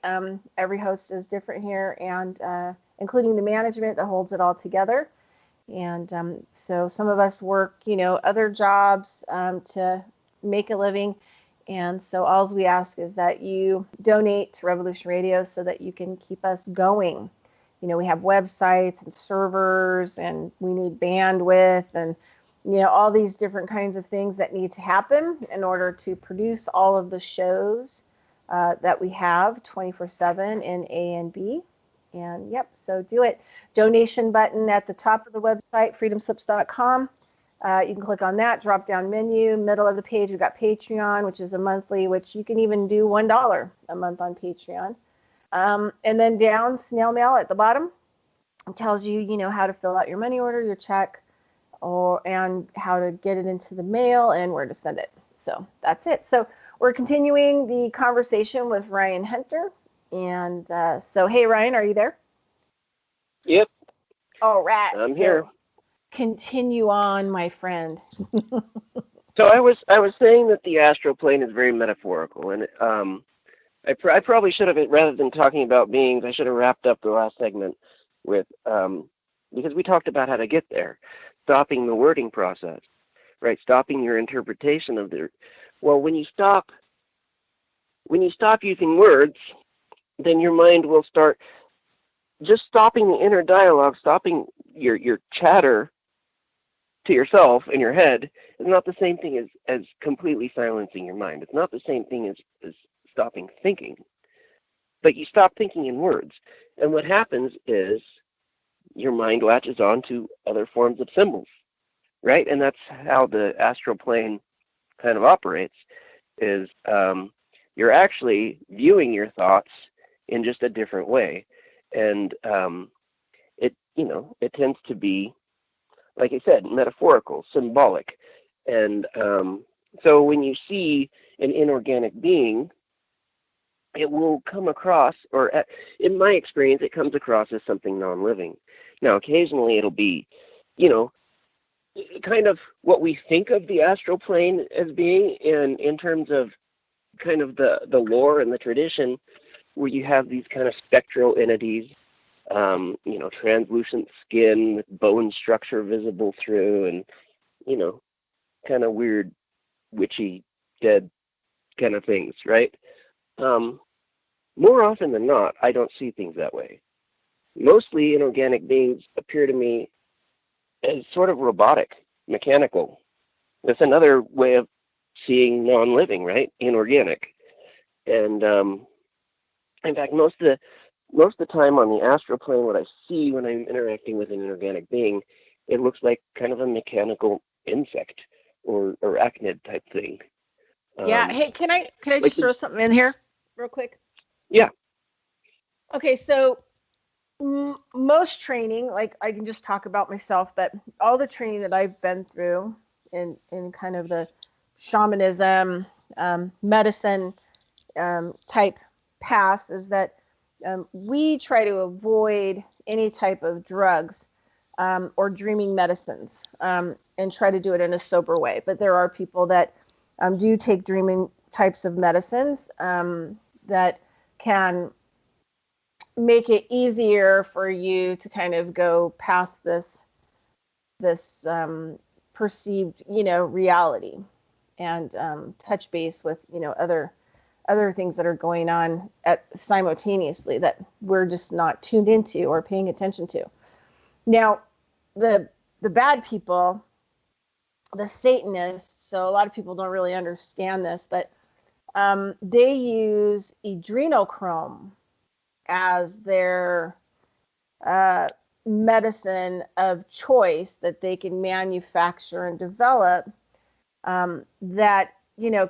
Every host is different here, and including the management that holds it all together. And so some of us work, other jobs to make a living. And so all we ask is that you donate to Revolution Radio so that you can keep us going. We have websites and servers, and we need bandwidth, and all these different kinds of things that need to happen in order to produce all of the shows that we have 24/7 in A and B. And yep, so do it. Donation button at the top of the website, freedomslips.com. You can click on that drop down menu. Middle of the page, we've got Patreon, which is a monthly, which you can even do $1 a month on Patreon. And then down, snail mail at the bottom. It tells you, how to fill out your money order, your check, and how to get it into the mail and where to send it. So that's it. So we're continuing the conversation with Ryan Hunter. And so, hey, Ryan, are you there? Yep. All right. I'm here. Continue on, my friend. So I was saying that the astral plane is very metaphorical, and I probably should have, rather than talking about beings, I should have wrapped up the last segment with because we talked about how to get there, stopping the wording process, right? Stopping your interpretation of the. Well, when you stop using words, then your mind will start just stopping the inner dialogue, stopping your chatter to yourself in your head is not the same thing as completely silencing your mind. It's not the same thing as stopping thinking. But you stop thinking in words. And what happens is your mind latches on to other forms of symbols, right? And that's how the astral plane kind of operates, is you're actually viewing your thoughts in just a different way. And it tends to be, like I said, metaphorical, symbolic. And so when you see an inorganic being, it will come across, or in my experience, it comes across as something non-living. Now, occasionally it'll be, kind of what we think of the astral plane as being in terms of kind of the lore and the tradition, where you have these kind of spectral entities, translucent skin with bone structure visible through, and, kind of weird, witchy, dead kind of things, right? More often than not, I don't see things that way. Mostly inorganic beings appear to me as sort of robotic, mechanical. That's another way of seeing non-living, right? Inorganic. And in fact, most of the time on the astral plane, what I see when I'm interacting with an inorganic being, it looks like kind of a mechanical insect or arachnid type thing. Yeah. Hey, can I just throw something in here real quick? Yeah. Okay. So most training, like I can just talk about myself, but all the training that I've been through in kind of the shamanism, medicine type path is that we try to avoid any type of drugs or dreaming medicines and try to do it in a sober way. But there are people that do take dreaming types of medicines that can make it easier for you to kind of go past this perceived, reality, and touch base with, other things that are going on simultaneously that we're just not tuned into or paying attention to. Now, the bad people, the Satanists, so a lot of people don't really understand this, but they use adrenochrome as their medicine of choice that they can manufacture and develop that,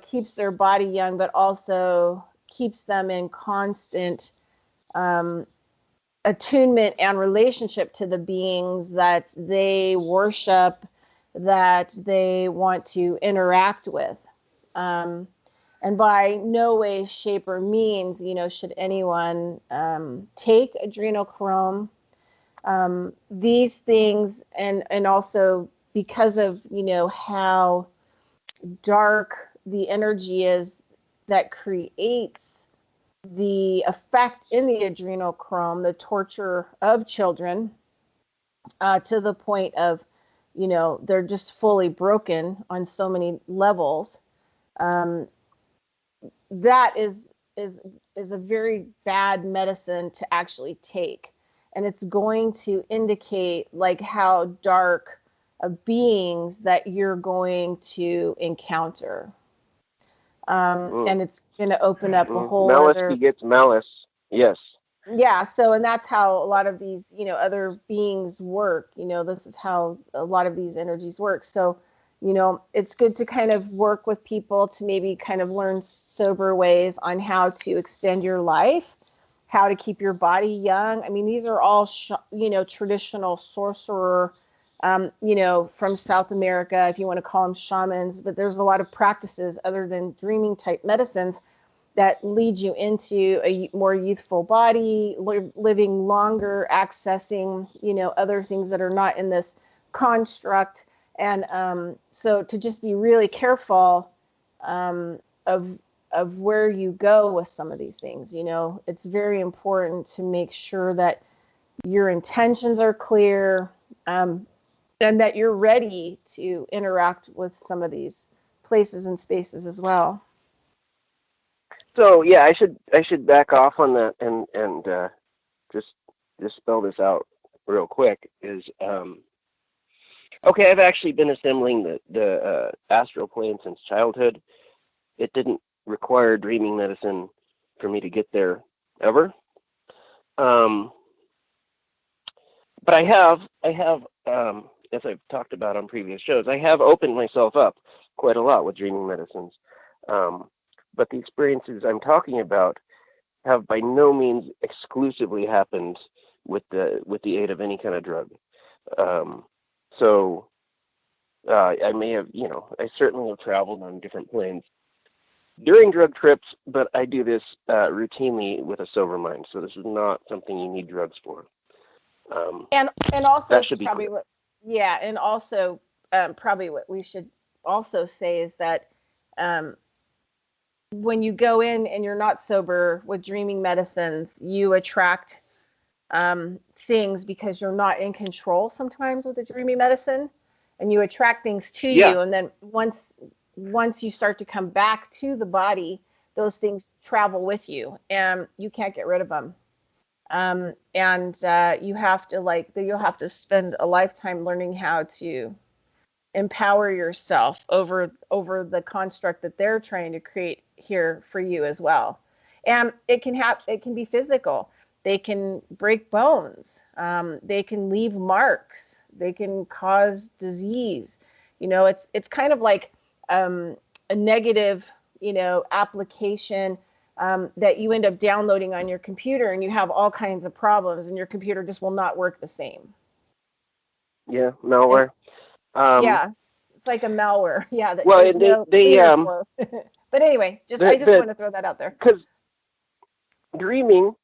keeps their body young, but also keeps them in constant attunement and relationship to the beings that they worship, that they want to interact with. And by no way, shape, or means, should anyone take adrenochrome. These things, and also because of, how dark the energy is that creates the effect in the adrenochrome, the torture of children, to the point of, they're just fully broken on so many levels. That is a very bad medicine to actually take, and it's going to indicate like how dark beings that you're going to encounter. And it's going to open up a whole malice other... begets malice. Yes. Yeah. So, and that's how a lot of these, other beings work. This is how a lot of these energies work. So, it's good to kind of work with people to maybe kind of learn sober ways on how to extend your life, how to keep your body young. I mean, these are all, traditional sorcerer, from South America, if you want to call them shamans, but there's a lot of practices other than dreaming type medicines that lead you into a more youthful body, living longer, accessing, other things that are not in this construct. And so to just be really careful of where you go with some of these things. It's very important to make sure that your intentions are clear, and that you're ready to interact with some of these places and spaces as well. So yeah, I should back off on that and just spell this out real quick. Is okay. I've actually been assembling the astral plane since childhood. It didn't require dreaming medicine for me to get there ever. But I have as I've talked about on previous shows, I have opened myself up quite a lot with dreaming medicines. But the experiences I'm talking about have by no means exclusively happened with the aid of any kind of drug. So I may have, I certainly have traveled on different planes during drug trips, but I do this routinely with a sober mind. So this is not something you need drugs for. And also that should be probably clear. and also probably what we should also say is that when you go in and you're not sober with dreaming medicines, you attract things because you're not in control sometimes with the dreaming medicine, and you attract things to you. And then once you start to come back to the body, those things travel with you and you can't get rid of them. And you have to you'll have to spend a lifetime learning how to empower yourself over the construct that they're trying to create here for you as well. And it can be physical. They can break bones. They can leave marks. They can cause disease. It's kind of like a negative, application that you end up downloading on your computer, and you have all kinds of problems, and your computer just will not work the same. Yeah, malware. Yeah, it's like a malware. Yeah, that well, there's no cleaner for. But anyway, I just want to throw that out there. Because dreaming,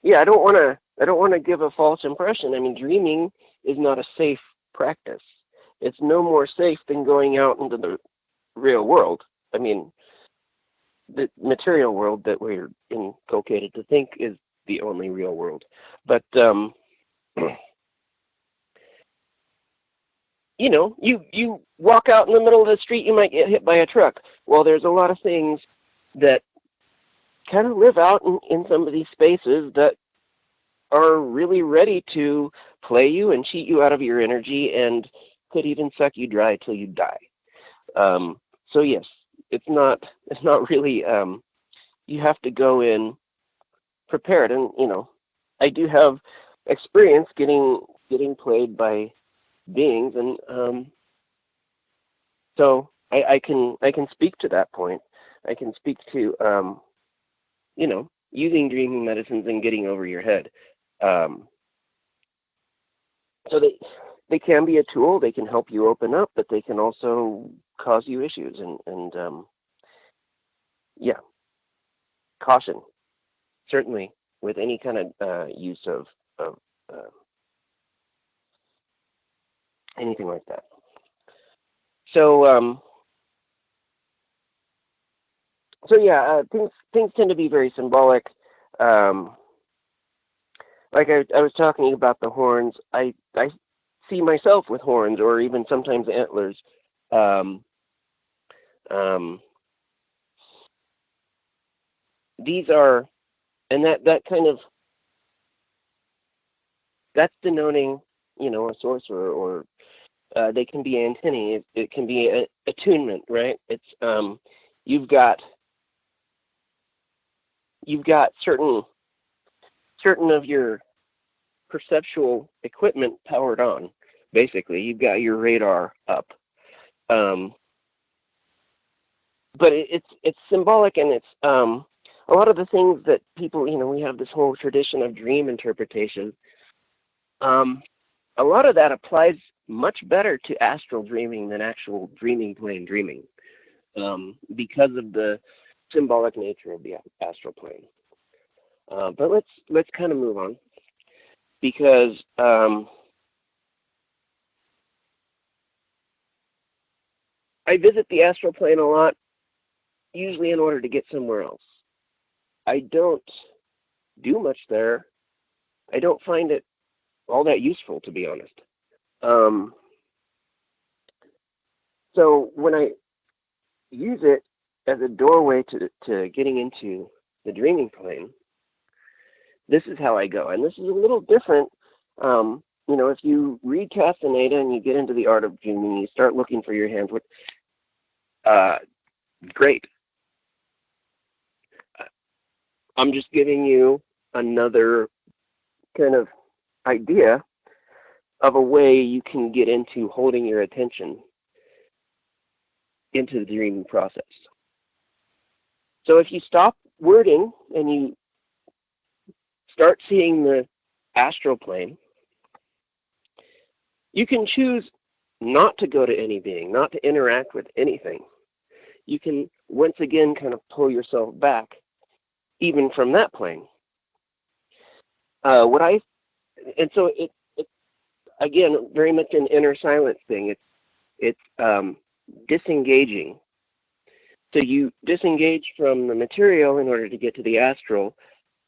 I don't want to give a false impression. I mean, dreaming is not a safe practice. It's no more safe than going out into the real world. I mean, the material world that we're inculcated to think is the only real world. But you walk out in the middle of the street, you might get hit by a truck. Well, there's a lot of things that kind of live out in some of these spaces that are really ready to play you and cheat you out of your energy and could even suck you dry till you die. So yes, it's not really, you have to go in prepared. And, I do have experience getting played by beings. And so I can speak to that point. I can speak to, using dreaming medicines and getting over your head. So they can be a tool. They can help you open up, but they can also cause you issues. And yeah, caution, certainly, with any kind of use of anything like that. So yeah, things tend to be very symbolic. Like I was talking about the horns, I see myself with horns, or even sometimes antlers. These are, and that kind of, that's denoting, a sorcerer, or they can be antennae. It can be attunement, right? It's you've got certain of your perceptual equipment powered on. Basically, you've got your radar up. But it's symbolic, and it's a lot of the things that people, we have this whole tradition of dream interpretation. A lot of that applies much better to astral dreaming than actual dreaming plane dreaming, because of the symbolic nature of the astral plane. But let's kind of move on, because I visit the astral plane a lot, usually in order to get somewhere else. I don't do much there. I don't find it all that useful, to be honest. So when I use it as a doorway to getting into the dreaming plane, this is how I go. And this is a little different. If you read Castaneda and you get into the art of dreaming, you start looking for your hands. Great. I'm just giving you another kind of idea of a way you can get into holding your attention into the dreaming process. So if you stop wording and you start seeing the astral plane, you can choose not to go to any being, not to interact with anything. You can once again kind of pull yourself back, even from that plane. And so it again, very much an inner silence thing. It's disengaging. So you disengage from the material in order to get to the astral.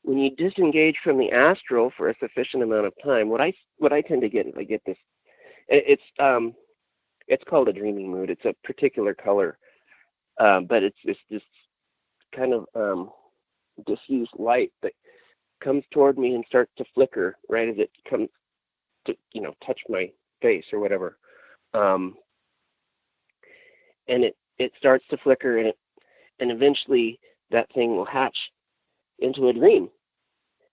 When you disengage from the astral for a sufficient amount of time, what I tend to get is I get this. It's called a dreaming mood. It's a particular color, but it's this kind of diffuse light that comes toward me and starts to flicker right as it comes to touch my face or whatever, and it starts to flicker, and eventually that thing will hatch into a dream.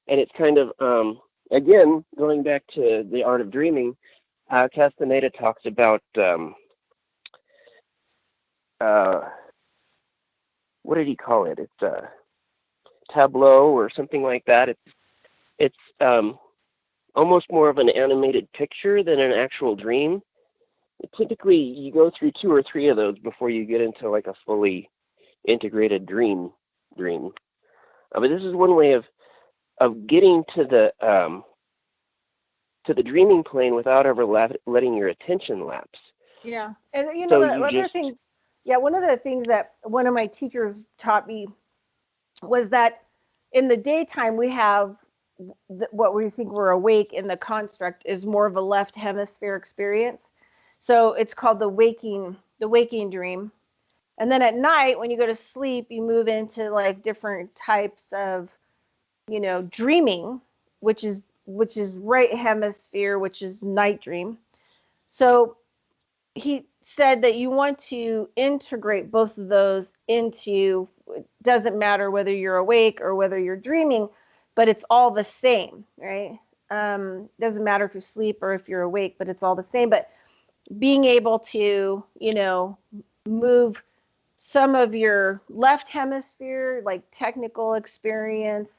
And it's kind of again, going back to the art of dreaming, Castaneda talks about what did he call it? It's a tableau or something like that. It's almost more of an animated picture than an actual dream. Typically, you go through 2 or 3 of those before you get into like a fully integrated dream. But this is one way of getting to the dreaming plane without ever letting your attention lapse. Yeah, and So the other thing, one of the things that one of my teachers taught me was that in the daytime we have what we think we're awake in the construct is more of a left hemisphere experience. So it's called the waking dream. And then at night, when you go to sleep, you move into like different types of, dreaming, which is right hemisphere, which is night dream. So he said that you want to integrate both of those into, it doesn't matter whether you're awake or whether you're dreaming, but it's all the same, right? Doesn't matter if you sleep or if you're awake, but it's all the same. But being able to, move some of your left hemisphere, like technical experience,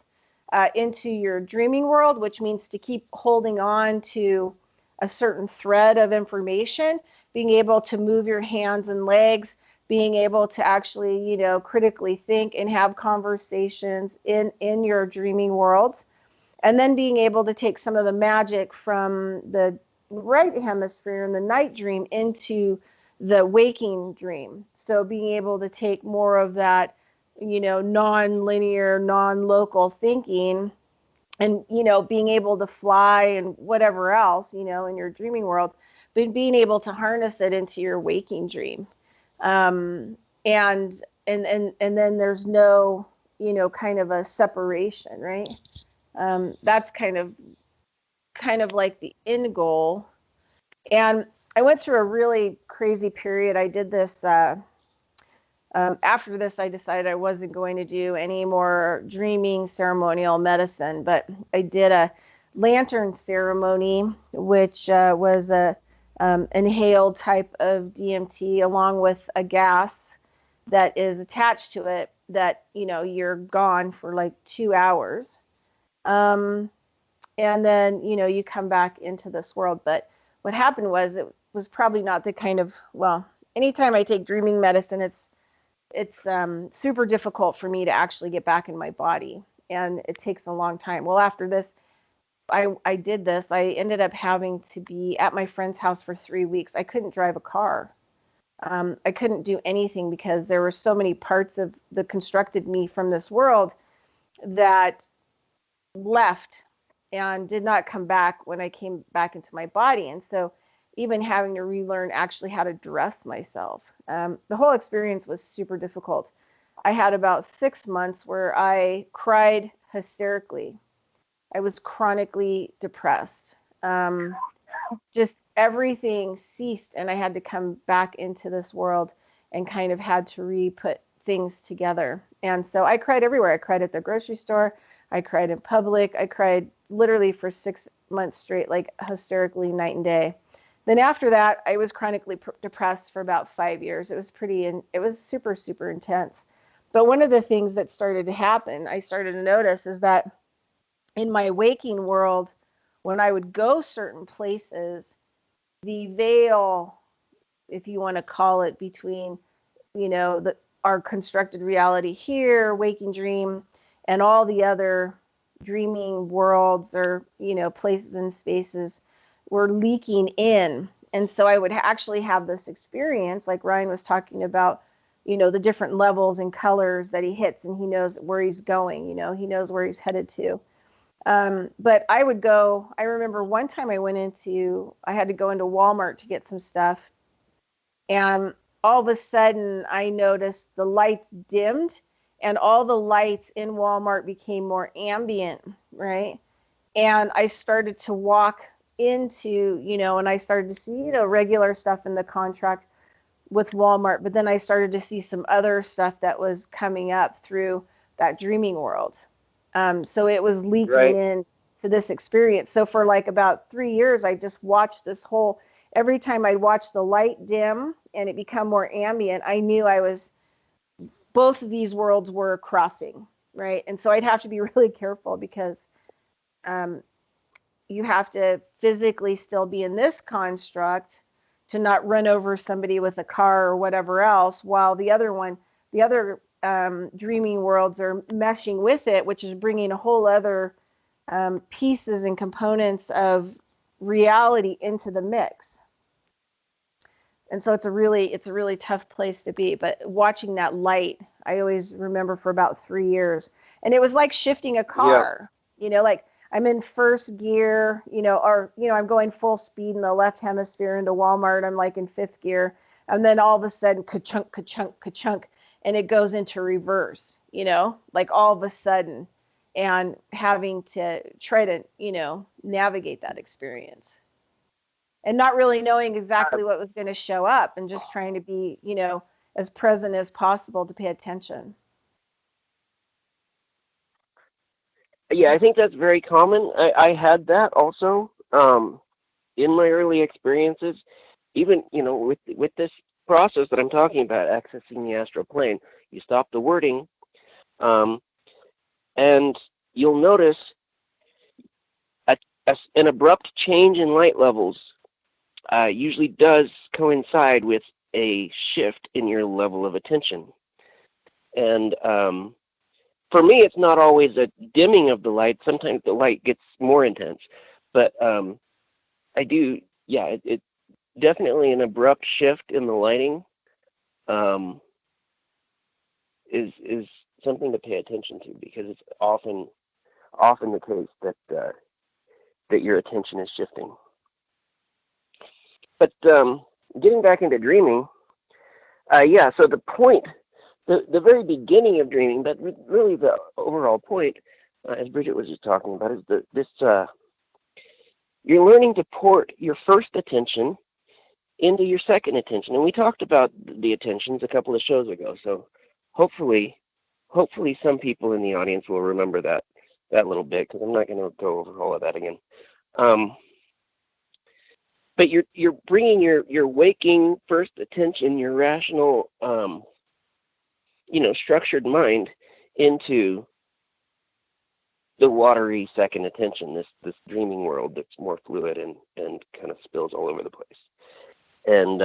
into your dreaming world, which means to keep holding on to a certain thread of information, being able to move your hands and legs, being able to actually, critically think and have conversations in your dreaming world, and then being able to take some of the magic from the right hemisphere in the night dream into the waking dream. So being able to take more of that, non-linear, non-local thinking and, being able to fly and whatever else, in your dreaming world, but being able to harness it into your waking dream. And then there's no, kind of a separation, right? That's kind of like the end goal. And I went through a really crazy period. I did this, after this, I decided I wasn't going to do any more dreaming ceremonial medicine, but I did a lantern ceremony, which was a inhaled type of DMT along with a gas that is attached to it that, you're gone for like 2 hours. And then, you come back into this world. But what happened was it was probably not the kind of, well, anytime I take dreaming medicine, it's super difficult for me to actually get back in my body. And it takes a long time. Well, after this, I did this. I ended up having to be at my friend's house for 3 weeks. I couldn't drive a car. I couldn't do anything because there were so many parts of the constructed me from this world that left and did not come back when I came back into my body. And so even having to relearn actually how to dress myself. The whole experience was super difficult. I had about 6 months where I cried hysterically. I was chronically depressed. Just everything ceased, and I had to come back into this world and kind of had to re-put things together. And so I cried everywhere. I cried at the grocery store. I cried in public. I cried literally for 6 months straight, like hysterically night and day. Then after that, I was chronically depressed for about 5 years. It was super, super intense. But one of the things that started to happen, I started to notice, is that in my waking world, when I would go certain places, the veil, if you want to call it, between, our constructed reality here, waking dream, and all the other dreaming worlds or, places and spaces were leaking in. And so I would actually have this experience, like Ryan was talking about, the different levels and colors that he hits, and he knows where he's going, he knows where he's headed to. But I remember one time I had to go into Walmart to get some stuff. And all of a sudden I noticed the lights dimmed and all the lights in Walmart became more ambient, right? And I started to walk into, and I started to see, regular stuff in the contract with Walmart, but then I started to see some other stuff that was coming up through that dreaming world. So it was leaking in to this experience. So for like about 3 years, I just watched every time I'd watch the light dim and it become more ambient, I knew both of these worlds were crossing, right? And so I'd have to be really careful because you have to physically still be in this construct to not run over somebody with a car or whatever else, while the other dreaming worlds are meshing with it, which is bringing a whole other pieces and components of reality into the mix. And so it's a really tough place to be. But watching that light, I always remember for about 3 years, and it was like shifting a car. Yeah. Like I'm in first gear, or I'm going full speed in the left hemisphere into Walmart. I'm like in fifth gear, and then all of a sudden, ka-chunk, ka-chunk, ka-chunk. And it goes into reverse, like all of a sudden, and having to try to, navigate that experience and not really knowing exactly what was going to show up and just trying to be, as present as possible to pay attention. Yeah, I think that's very common. I had that also in my early experiences, even, with this process that I'm talking about, accessing the astral plane. You stop the wording, and you'll notice an abrupt change in light levels usually does coincide with a shift in your level of attention. And for me, it's not always a dimming of the light. Sometimes the light gets more intense. But I do, yeah, it definitely an abrupt shift in the lighting is something to pay attention to, because it's often the case that your attention is shifting. But getting back into dreaming, so the point, the very beginning of dreaming, but really the overall point, as Bridgette was just talking about, is you're learning to port your first attention into your second attention. And we talked about the attentions a couple of shows ago, so hopefully some people in the audience will remember that little bit, because I'm not going to go over all of that again. But you're bringing your waking first attention, your rational, structured mind, into the watery second attention, this dreaming world that's more fluid and kind of spills all over the place. And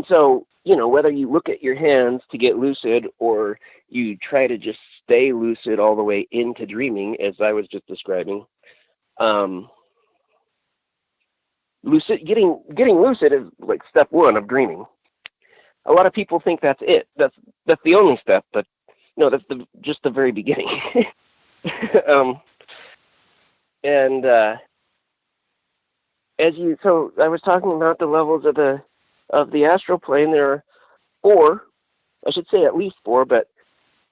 so, whether you look at your hands to get lucid, or you try to just stay lucid all the way into dreaming, as I was just describing, getting lucid is like step one of dreaming. A lot of people think that's it. That's the only step, but no, that's just the very beginning. So I was talking about the levels of the astral plane. There are 4, I should say at least 4, but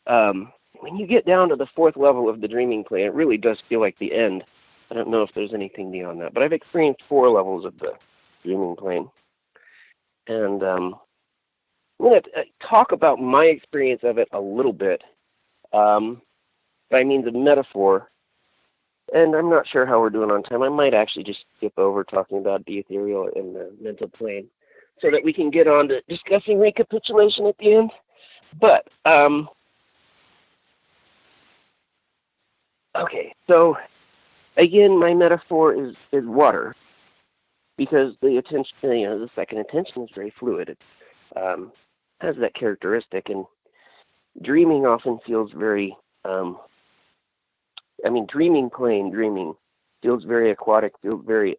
when you get down to the 4th level of the dreaming plane, it really does feel like the end. I don't know if there's anything beyond that, but I've experienced 4 levels of the dreaming plane. And I'm going to talk about my experience of it a little bit by means of metaphor. And I'm not sure how we're doing on time. I might actually just skip over talking about the ethereal and the mental plane, so that we can get on to discussing recapitulation at the end. But, okay, so again, my metaphor is water, because the attention, the second attention is very fluid. It has that characteristic, and dreaming often feels very, dreaming feels very aquatic, feels very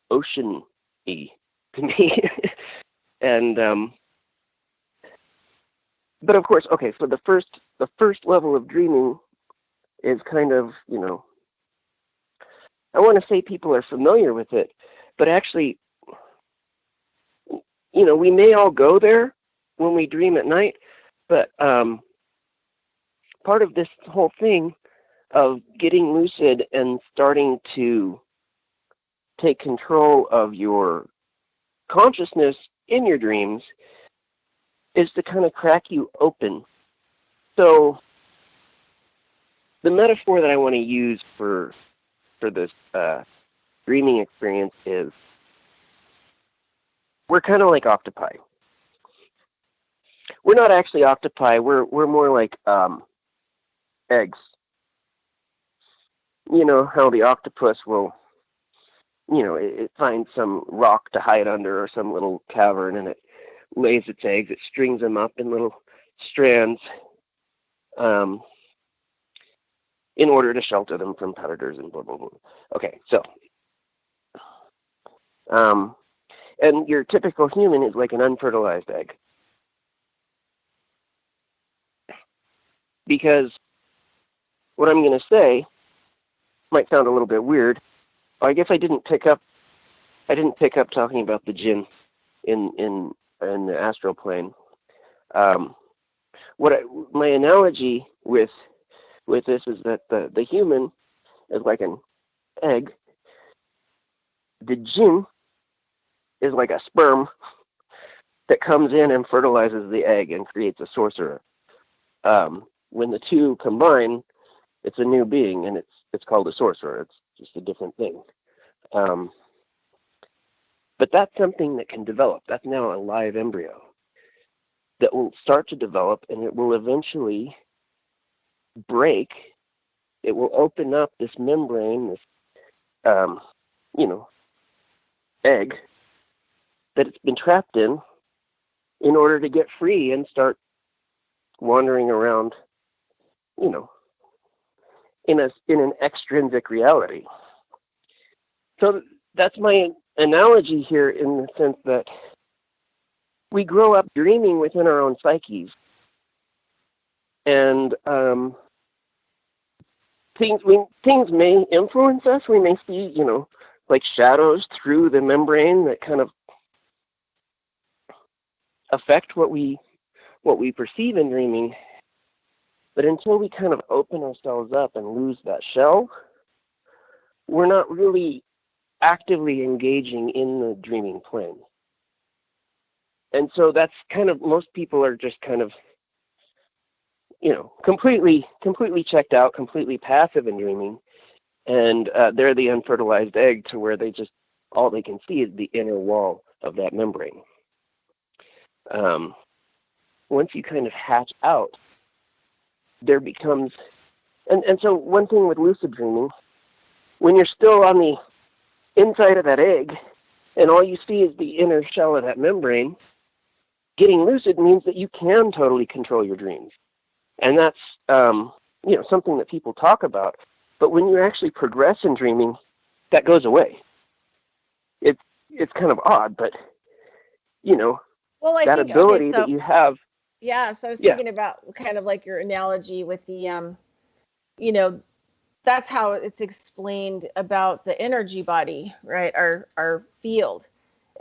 ocean-y to me. And but of course, okay, so the first level of dreaming is kind of, I want to say people are familiar with it, but actually, we may all go there when we dream at night, but part of this whole thing of getting lucid and starting to take control of your consciousness in your dreams is to kind of crack you open. So the metaphor that I want to use for this dreaming experience is, we're kind of like octopi. We're not actually octopi. We're more like eggs. You know how the octopus will, it finds some rock to hide under, or some little cavern, and it lays its eggs. It strings them up in little strands in order to shelter them from predators and blah, blah, blah. Okay, so, and your typical human is like an unfertilized egg. Because what I'm going to say might sound a little bit weird. I guess I didn't pick up talking about the jinn in the astral plane. My analogy with this is that the human is like an egg. The jinn is like a sperm that comes in and fertilizes the egg and creates a sorcerer. When the two combine, it's a new being, and it's called a sorcerer. It's just a different thing. But that's something that can develop. That's now a live embryo. that will start to develop, and it will eventually break. It will open up this membrane, this, egg that it's been trapped in order to get free and start wandering around, in an extrinsic reality. So that's my analogy here, in the sense that we grow up dreaming within our own psyches, and things may influence us. We may see, like shadows through the membrane that kind of affect what we perceive in dreaming. But until we kind of open ourselves up and lose that shell, we're not really actively engaging in the dreaming plane. And so that's kind of, most people are just kind of, completely checked out, completely passive in dreaming. And they're the unfertilized egg, to where all they can see is the inner wall of that membrane. Once you kind of hatch out, there becomes, and so one thing with lucid dreaming, when you're still on the inside of that egg and all you see is the inner shell of that membrane, getting lucid means that you can totally control your dreams. And that's, something that people talk about. But when you actually progress in dreaming, that goes away. It's kind of odd, but, Well, I that think, ability that you have. Yeah, so I was thinking about kind of like your analogy with the, that's how it's explained about the energy body, right? Our field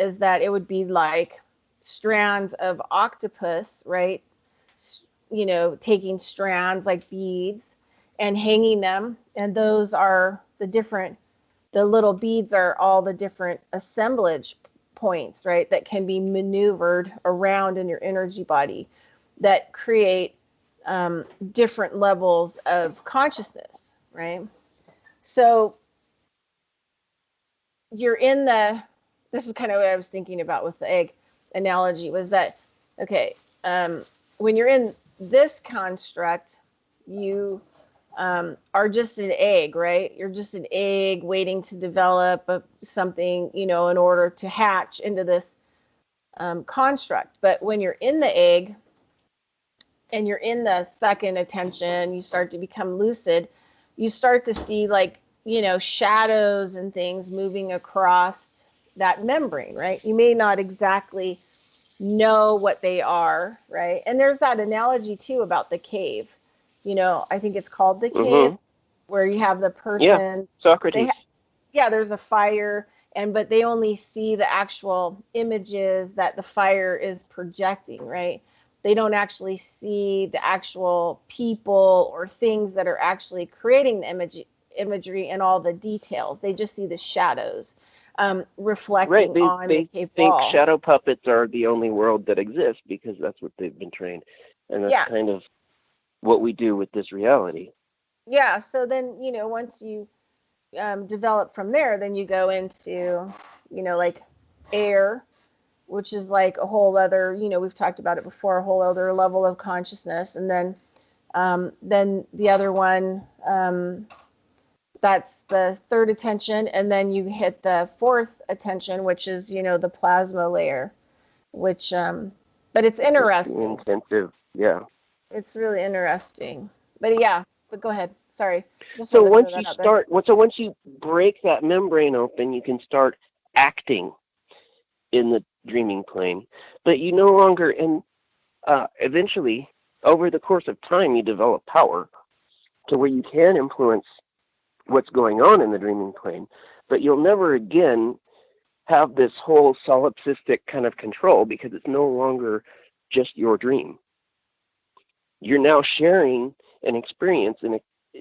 is that it would be like strands of octopus, right? Taking strands like beads and hanging them. And those are the little beads are all the different assemblage points, right? That can be maneuvered around in your energy body that create different levels of consciousness, right? So this is kind of what I was thinking about with the egg analogy, was that, okay, when you're in this construct, you are just an egg, right? You're just an egg waiting to develop something, in order to hatch into this construct. But when you're in the egg and you're in the second attention, you start to become lucid, you start to see shadows and things moving across that membrane, right? You may not exactly know what they are, right? And there's that analogy too about the cave. I think it's called the cave, where you have the person. Yeah, Socrates. There's a fire, but they only see the actual images that the fire is projecting, right? They don't actually see the actual people or things that are actually creating the imagery and all the details. They just see the shadows reflecting on the cave wall. They think shadow puppets are the only world that exists, because that's what they've been trained. And that's kind of what we do with this reality. Yeah, so then, once you develop from there, then you go into, like air, which is like a whole other, we've talked about it before, a whole other level of consciousness. And then the other one, that's the third attention. And then you hit the fourth attention, which is, the plasma layer, which, but it's interesting. It's intensive, yeah. It's really interesting. But go ahead. Sorry. So once you break that membrane open, you can start acting in the dreaming plane. But you no longer, and eventually, over the course of time, you develop power to where you can influence what's going on in the dreaming plane. But you'll never again have this whole solipsistic kind of control, because it's no longer just your dream. You're now sharing an experience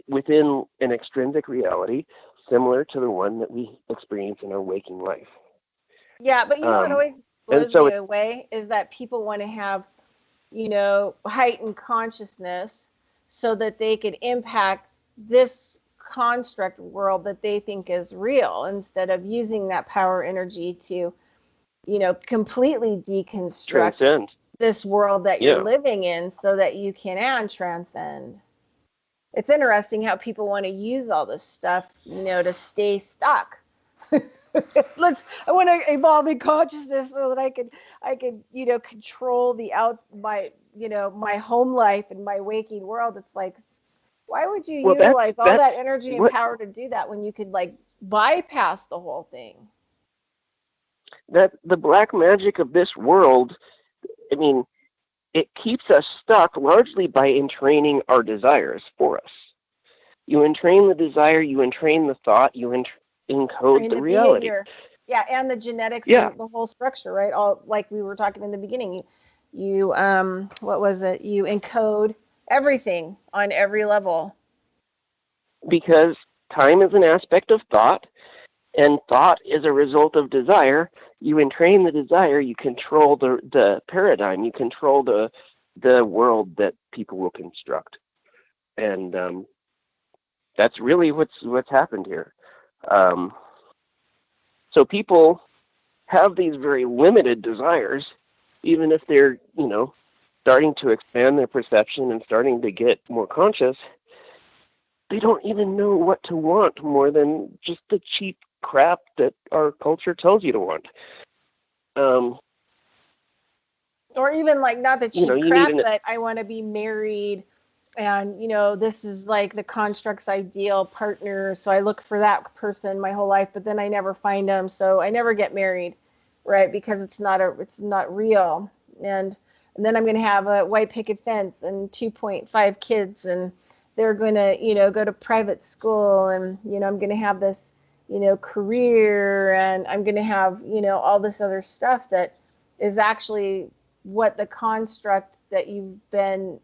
within an extrinsic reality similar to the one that we experience in our waking life. Yeah, but what always blows me away is that people want to have, heightened consciousness so that they could impact this construct world that they think is real, instead of using that power energy to, completely deconstruct. Transcend. this world that Yeah. you're living in so that you can transcend. It's interesting how people want to use all this stuff, to stay stuck. I want to evolve in consciousness so that I could, control my home life and my waking world. It's like, why would you Well, utilize all that's that energy and what power to do that when you could bypass the whole thing? that the black magic of this world. I mean, it keeps us stuck largely by entraining our desires for us. You entrain the desire, you entrain the thought, you encode the reality. Behavior. Yeah, and the genetics Yeah. and the whole structure, right? All like we were talking in the beginning. You what was it? You encode everything on every level. Because time is an aspect of thought, and thought is a result of desire. You entrain the desire, you control the paradigm, you control the world that people will construct. And that's really what's happened here. So people have these very limited desires, even if they're, starting to expand their perception and starting to get more conscious. They don't even know what to want more than just the cheap crap that our culture tells you to want. Or even not the cheap you crap, need but I want to be married, and this is the construct's ideal partner, so I look for that person my whole life, but then I never find them, so I never get married, right? Because it's not real. And then I'm going to have a white picket fence and 2.5 kids, and they're going to go to private school, and I'm going to have this career, and I'm going to have all this other stuff that is actually what the construct that you've been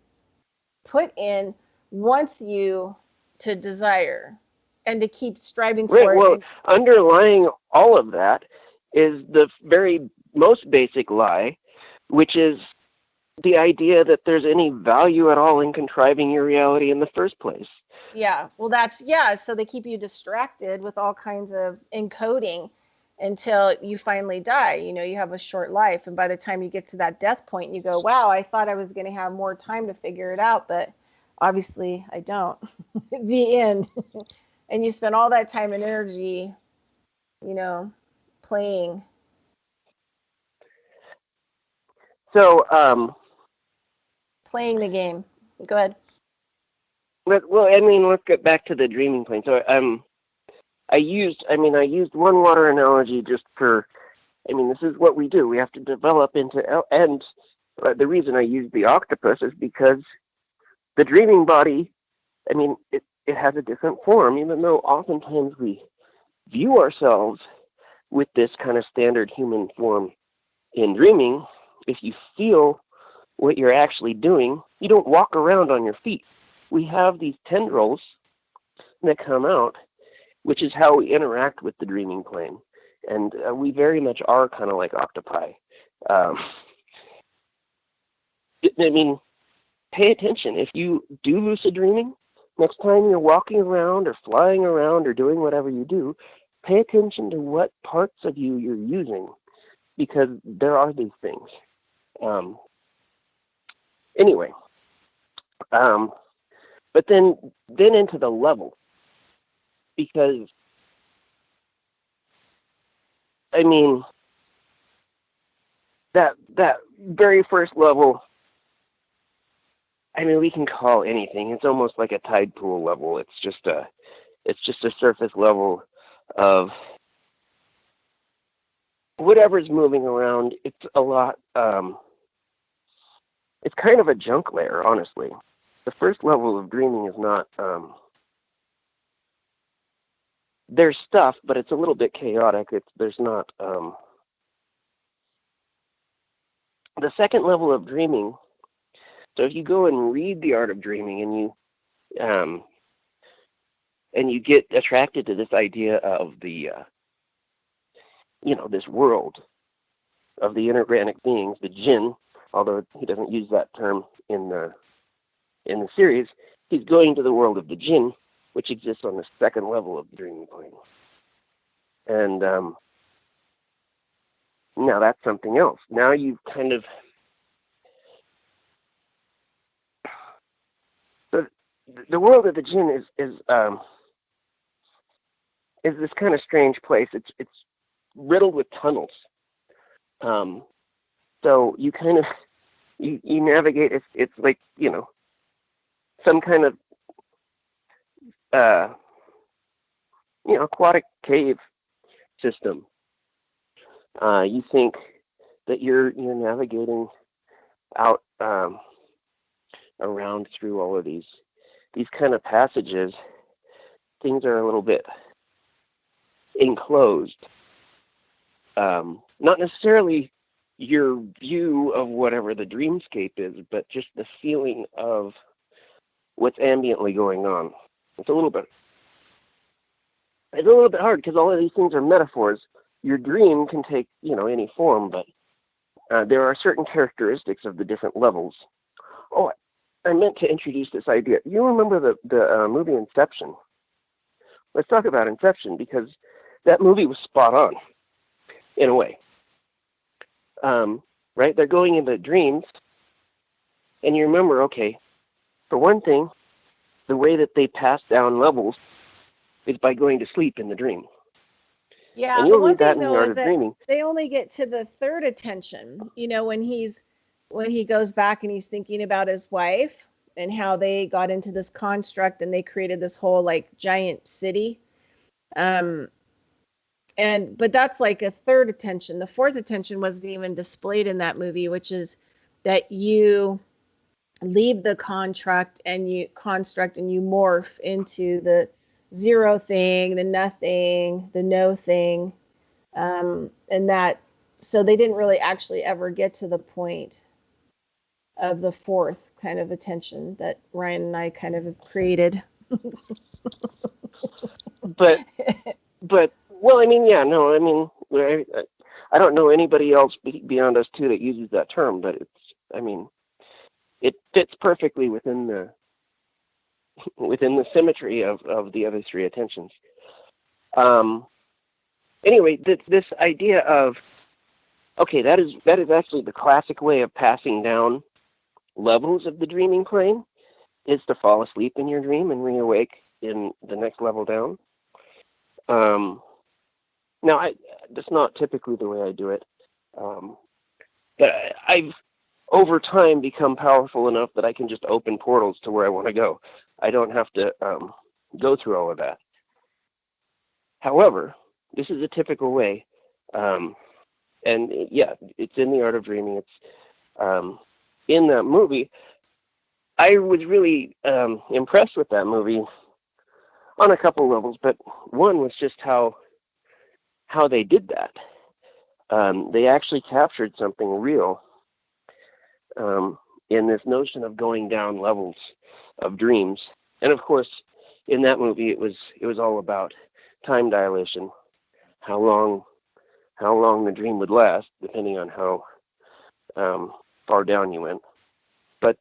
put in wants you to desire and to keep striving for it. Well, underlying all of that is the very most basic lie, which is the idea that there's any value at all in contriving your reality in the first place. Yeah, well, so they keep you distracted with all kinds of encoding until you finally die. You have a short life, and by the time you get to that death point, you go, wow, I thought I was going to have more time to figure it out, but obviously I don't. The end. And you spend all that time and energy, playing. So, playing the game. Go ahead. Let's get back to the dreaming plane. So, I used one water analogy just for, this is what we do. We have to develop and the reason I used the octopus is because the dreaming body, it has a different form, even though oftentimes we view ourselves with this kind of standard human form in dreaming. If you feel what you're actually doing, you don't walk around on your feet. We have these tendrils that come out, which is how we interact with the dreaming plane. And we very much are kind of like octopi. Pay attention. If you do lucid dreaming, next time you're walking around or flying around or doing whatever you do, pay attention to what parts of you you're using, because there are these things. But then into the level, because that very first level, we can call anything. It's almost like a tide pool level. It's just a surface level of whatever's moving around. It's a lot. It's kind of a junk layer, honestly. The first level of dreaming is not. There's stuff, but it's a little bit chaotic. There's not. The second level of dreaming. So if you go and read The Art of Dreaming, and you get attracted to this idea of the, this world of the inorganic beings, the jinn, although he doesn't use that term in the series, he's going to the world of the jinn, which exists on the second level of the dreaming plane. And now that's something else. Now you've kind of the world of the jinn is this kind of strange place. It's riddled with tunnels. So you kind of you navigate. It's like, you know, some kind of aquatic cave system. You think that you're navigating out around through all of these kind of passages. Things are a little bit enclosed. Not necessarily your view of whatever the dreamscape is, but just the feeling of what's ambiently going on. It's a little bit hard because all of these things are metaphors. Your dream can take, any form, but there are certain characteristics of the different levels. Oh, I meant to introduce this idea. You remember the movie Inception? Let's talk about Inception, because that movie was spot on, in a way. Right? They're going into dreams, and you remember, okay, for one thing, the way that they pass down levels is by going to sleep in the dream. Yeah, and the you'll one read that thing in the though Art is of that Dreaming. they only get to the third attention. When he goes back and he's thinking about his wife and how they got into this construct and they created this whole like giant city. But that's like a third attention. The fourth attention wasn't even displayed in that movie, which is that you leave the construct and you morph into the zero thing, the nothing, the no thing. And that, so they didn't really actually ever get to the point of the fourth kind of attention that Ryan and I kind of have created. But well, I don't know anybody else beyond us two that uses that term, but it fits perfectly within the symmetry of the other three attentions. Anyway, this idea of, okay, that is actually the classic way of passing down levels of the dreaming plane, is to fall asleep in your dream and reawake in the next level down. Now, that's not typically the way I do it, but I've over time become powerful enough that I can just open portals to where I want to go. I don't have to go through all of that. However, this is a typical way, and yeah, it's in the Art of Dreaming. It's in that movie. I was really impressed with that movie on a couple levels, but one was just how they did that. They actually captured something real in this notion of going down levels of dreams. And of course, in that movie, it was all about time dilation, how long the dream would last, depending on how far down you went. But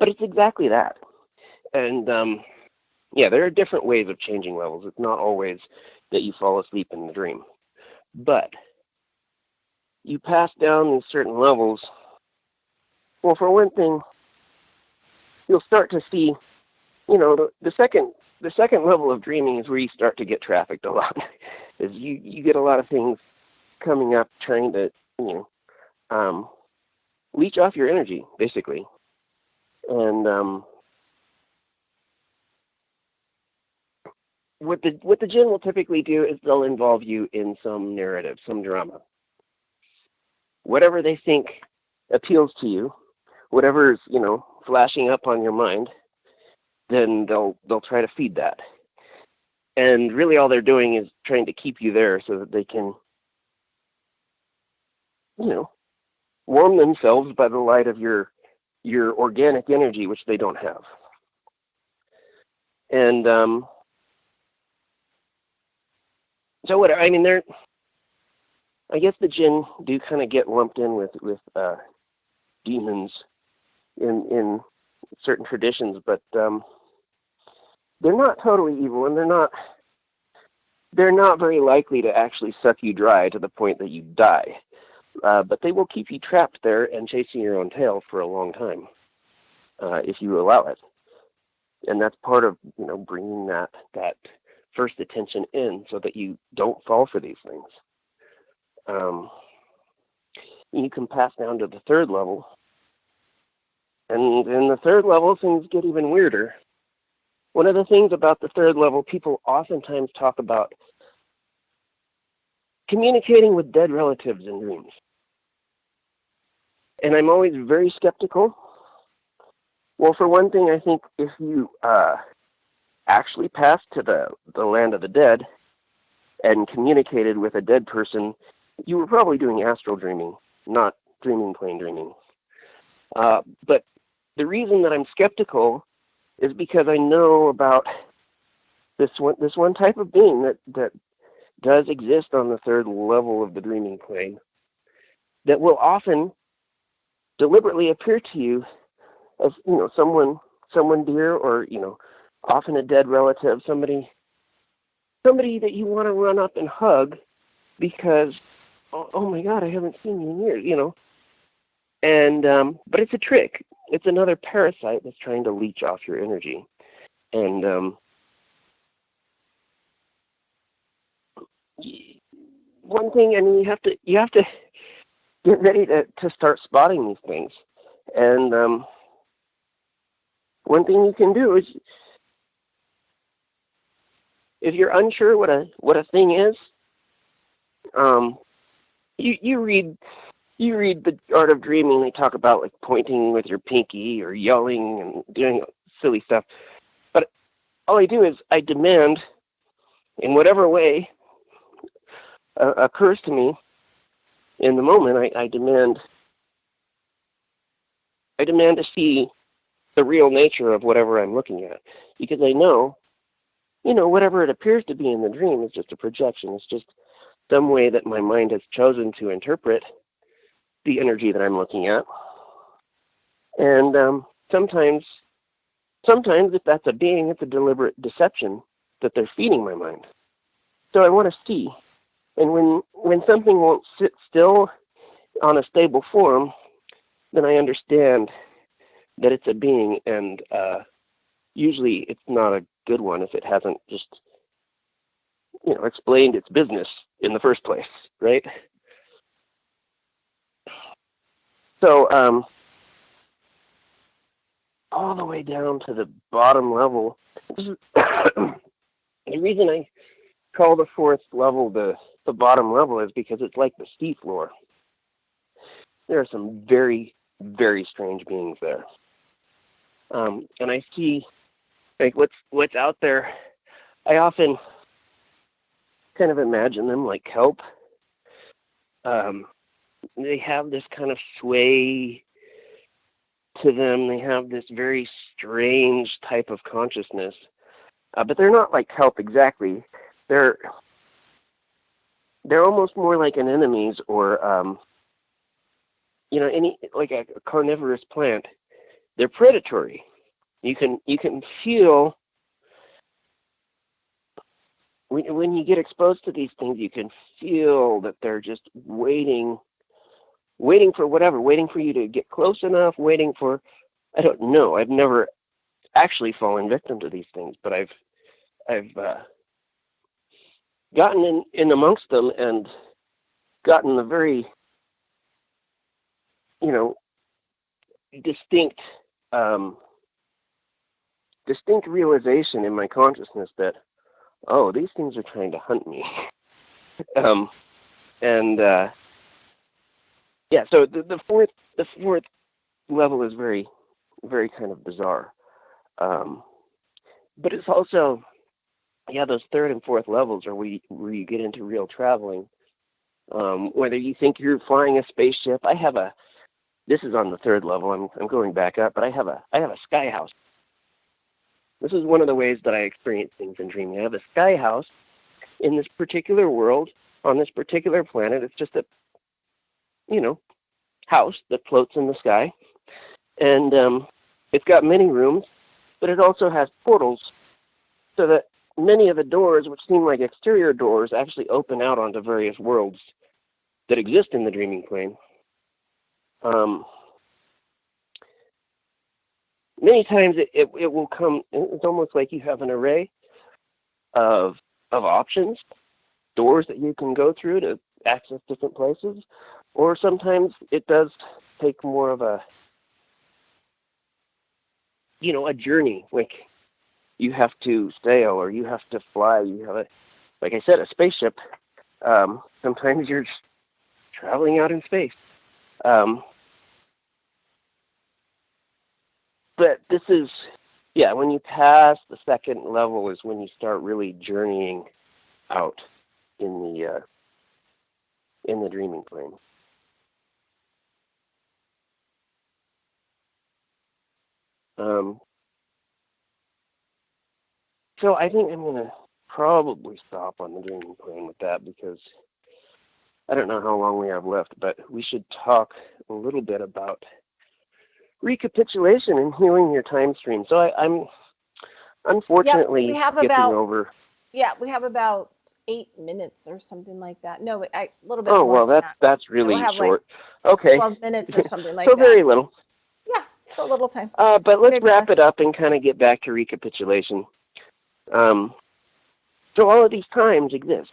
it's exactly that. And yeah, there are different ways of changing levels. It's not always that you fall asleep in the dream, but you pass down these certain levels. Well, for one thing, you'll start to see, the second level of dreaming is where you start to get trafficked a lot. Is you get a lot of things coming up trying to, leech off your energy, basically. And what the jinn will typically do is they'll involve you in some narrative, some drama. Whatever they think appeals to you, whatever's, flashing up on your mind, then they'll try to feed that. And really all they're doing is trying to keep you there so that they can, warm themselves by the light of your organic energy, which they don't have. And so what I guess the jinn do kind of get lumped in with demons in certain traditions, but they're not totally evil, and they're not very likely to actually suck you dry to the point that you die. But they will keep you trapped there and chasing your own tail for a long time, if you allow it. And that's part of, bringing that first attention in so that you don't fall for these things. You can pass down to the third level. And in the third level, things get even weirder. One of the things about the third level, people oftentimes talk about communicating with dead relatives in dreams. And I'm always very skeptical. Well, for one thing, I think if you actually passed to the land of the dead and communicated with a dead person, you were probably doing astral dreaming, not dreaming plane dreaming. But the reason that I'm skeptical is because I know about this one type of being that does exist on the third level of the dreaming plane that will often deliberately appear to you as, someone dear, or, often a dead relative, somebody that you want to run up and hug because, oh my God, I haven't seen you in years, And, but it's a trick. It's another parasite that's trying to leech off your energy. And one thing, you have to get ready to start spotting these things. And one thing you can do is, if you're unsure what a thing is, you read The Art of Dreaming. They talk about like pointing with your pinky or yelling and doing silly stuff. But all I do is I demand, in whatever way occurs to me in the moment, I demand to see the real nature of whatever I'm looking at, because I know, whatever it appears to be in the dream is just a projection. It's just some way that my mind has chosen to interpret the energy that I'm looking at. And sometimes if that's a being, it's a deliberate deception that they're feeding my mind. So I want to see. And when something won't sit still on a stable form, then I understand that it's a being, and usually it's not a good one if it hasn't just, explained its business in the first place, right? So all the way down to the bottom level, the reason I call the fourth level the bottom level is because it's like the sea floor. There are some very, very strange beings there. And I see, like, what's out there. I often kind of imagine them like kelp. They have this kind of sway to them. They have this very strange type of consciousness. But they're not like kelp exactly. They're almost more like anemones, or any like a carnivorous plant. They're predatory. You can feel when you get exposed to these things, you can feel that they're just waiting for whatever, waiting for you to get close enough, waiting for, I don't know. I've never actually fallen victim to these things, but I've gotten in amongst them and gotten a very, distinct realization in my consciousness that, oh, these things are trying to hunt me. So the fourth level is very, very kind of bizarre. But it's also, those third and fourth levels are where you get into real traveling. Whether you think you're flying a spaceship, this is on the third level. I'm going back up, but I have a sky house. This is one of the ways that I experience things in dreaming. I have a sky house in this particular world, on this particular planet. It's just a, house that floats in the sky. And it's got many rooms, but it also has portals, so that many of the doors, which seem like exterior doors, actually open out onto various worlds that exist in the dreaming plane. many times it will come. It's almost like you have an array of options, doors that you can go through to access different places, or sometimes it does take more of a journey. Like you have to sail or you have to fly. You have like I said, a spaceship. Sometimes you're just traveling out in space. But this is, when you pass the second level is when you start really journeying out in the dreaming plane. So I think I'm going to probably stop on the dreaming plane with that, because I don't know how long we have left, but we should talk a little bit about recapitulation and healing your time stream. So I'm unfortunately skipping over. Yeah, we have about 8 minutes or something like that. No, a little bit. Oh, more well, that's really short. Okay. 12 minutes or something like that. So very little. Yeah, so little time. But let's wrap it up and kind of get back to recapitulation. So all of these times exist.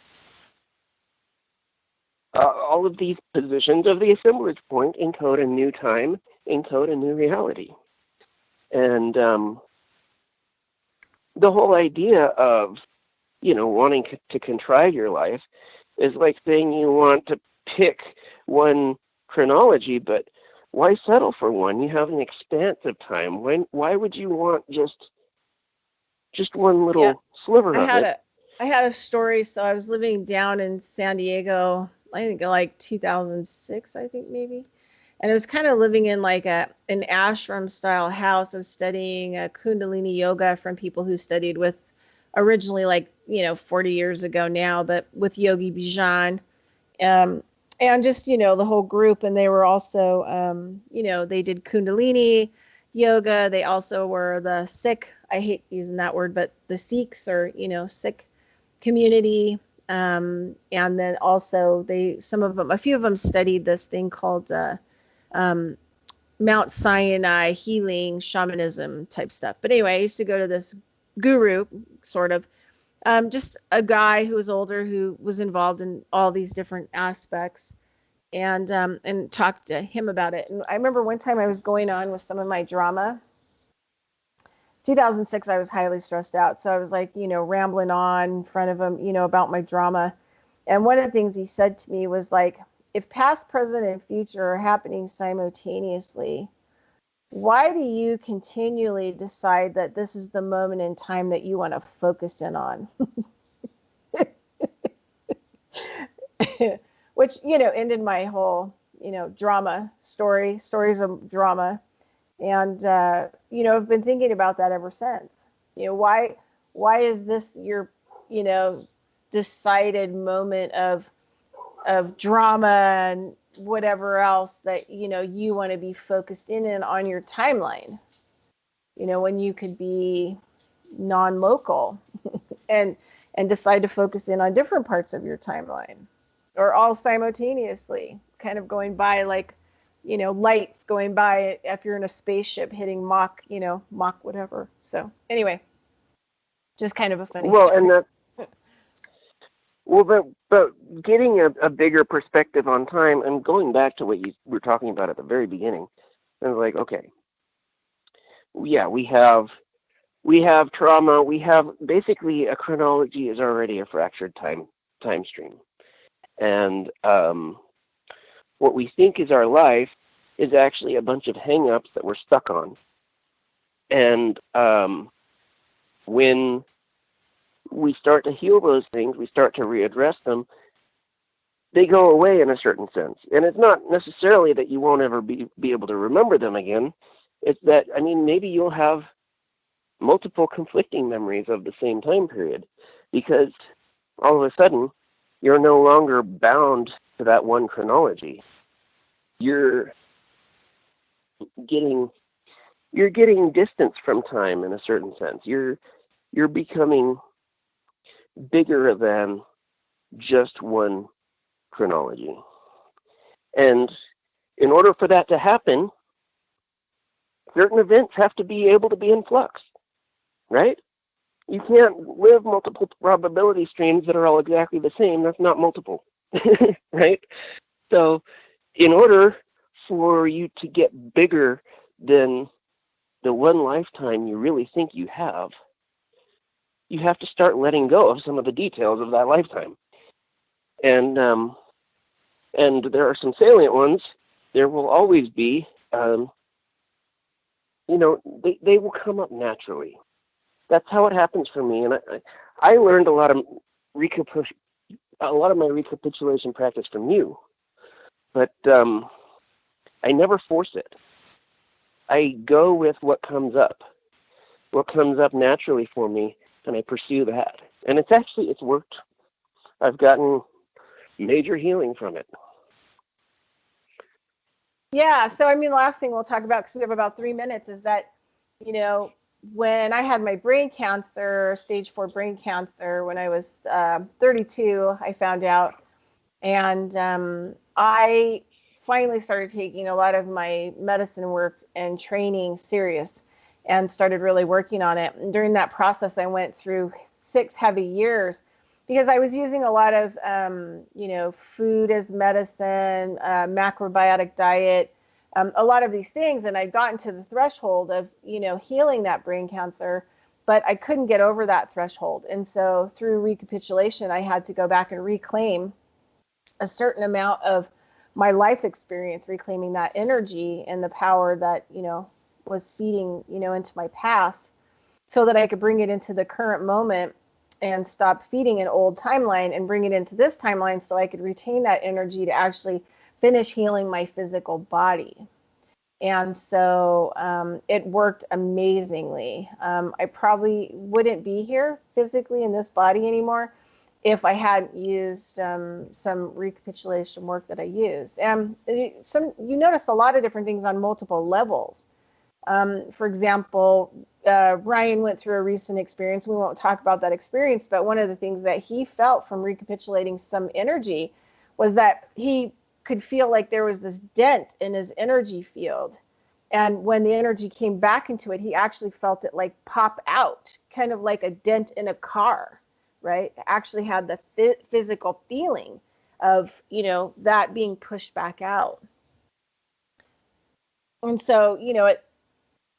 All of these positions of the assemblage point encode a new time, encode a new reality. And the whole idea of, wanting to contrive your life is like saying you want to pick one chronology, but why settle for one? You have an expanse of time. Why would you want just one little sliver of it? I had a story. So I was living down in San Diego, I think like 2006, I think maybe. And I was kind of living in like an ashram style house. I was studying Kundalini yoga from people who studied with originally 40 years ago now, but with Yogi Bhajan. And just, the whole group. And they were also, they did Kundalini yoga. They also were the Sikh, I hate using that word, but the Sikhs or, Sikh community. And then also a few of them studied this thing called Mount Sinai healing shamanism type stuff. But anyway, I used to go to this guru, sort of, just a guy who was older who was involved in all these different aspects, and talked to him about it. And I remember one time I was going on with some of my drama. 2006, I was highly stressed out. So I was rambling on in front of him, about my drama. And one of the things he said to me was like, if past, present, and future are happening simultaneously, why do you continually decide that this is the moment in time that you want to focus in on? Which, ended my whole, drama stories of drama. And, I've been thinking about that ever since. Why is this your, decided moment of drama and whatever else that, you want to be focused in on your timeline, when you could be non-local and decide to focus in on different parts of your timeline, or all simultaneously, kind of going by lights going by if you're in a spaceship hitting Mach whatever. So anyway, just kind of a funny story. And that, but getting a bigger perspective on time and going back to what you were talking about at the very beginning, I was like, okay, yeah, we have trauma. We have basically a chronology is already a fractured time stream. And what we think is our life is actually a bunch of hang-ups that we're stuck on. And when we start to heal those things, we start to readdress them, they go away in a certain sense. And it's not necessarily that you won't ever be able to remember them again. It's that, maybe you'll have multiple conflicting memories of the same time period, because all of a sudden you're no longer bound to that one chronology. You're getting distance from time in a certain sense. You're becoming bigger than just one chronology. And in order for that to happen, certain events have to be able to be in flux, right? You can't live multiple probability streams that are all exactly the same. That's not multiple, right? So in order for you to get bigger than the one lifetime you really think you have to start letting go of some of the details of that lifetime. And there are some salient ones. There will always be, they will come up naturally. That's how it happens for me. And I learned a lot of my recapitulation practice from you, but I never force it. I go with what comes up naturally for me, and I pursue that. And it's worked. I've gotten major healing from it. Yeah. So, I mean, the last thing we'll talk about, because we have about 3 minutes, is that, when I had my brain cancer, stage 4 brain cancer, when I was 32, I found out. And I finally started taking a lot of my medicine work and training serious and started really working on it. And during that process, I went through 6 heavy years because I was using a lot of, food as medicine, macrobiotic diet, a lot of these things. And I'd gotten to the threshold of, healing that brain cancer, but I couldn't get over that threshold. And so through recapitulation, I had to go back and reclaim a certain amount of my life experience, reclaiming that energy and the power that, was feeding, into my past, so that I could bring it into the current moment and stop feeding an old timeline and bring it into this timeline so I could retain that energy to actually finish healing my physical body. And so it worked amazingly. I probably wouldn't be here physically in this body anymore if I hadn't used some recapitulation work that I used. And you notice a lot of different things on multiple levels. For example, Ryan went through a recent experience. We won't talk about that experience, but one of the things that he felt from recapitulating some energy was that he could feel like there was this dent in his energy field. And when the energy came back into it, he actually felt it like pop out, kind of like a dent in a car, right? Actually had the physical feeling of, that being pushed back out. And so,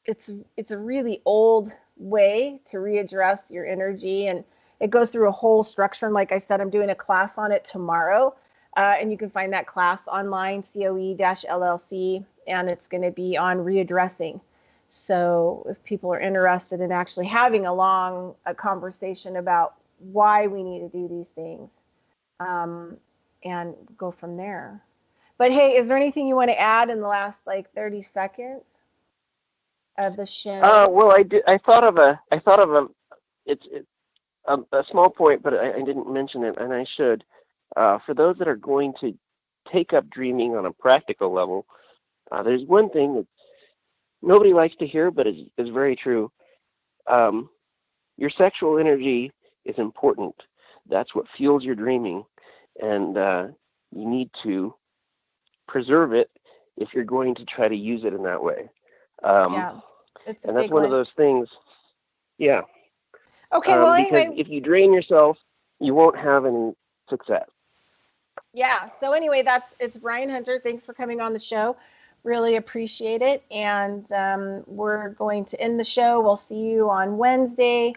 it's a really old way to readdress your energy, and it goes through a whole structure. And like I said, I'm doing a class on it tomorrow, and you can find that class online, COE-LLC, and it's going to be on readdressing. So if people are interested in actually having a conversation about why we need to do these things, and go from there. But hey, is there anything you want to add in the last 30 seconds of the show? Well, I thought of a small point, but I didn't mention it, and I should. For those that are going to take up dreaming on a practical level, there's one thing that nobody likes to hear, but is very true. Your sexual energy is important. That's what fuels your dreaming, and you need to preserve it if you're going to try to use it in that way. Yeah, and that's one of those things. Yeah. Okay. Well, because anyway, if you drain yourself, you won't have any success. Yeah. So anyway, it's Brian Hunter. Thanks for coming on the show. Really appreciate it. And we're going to end the show. We'll see you on Wednesday.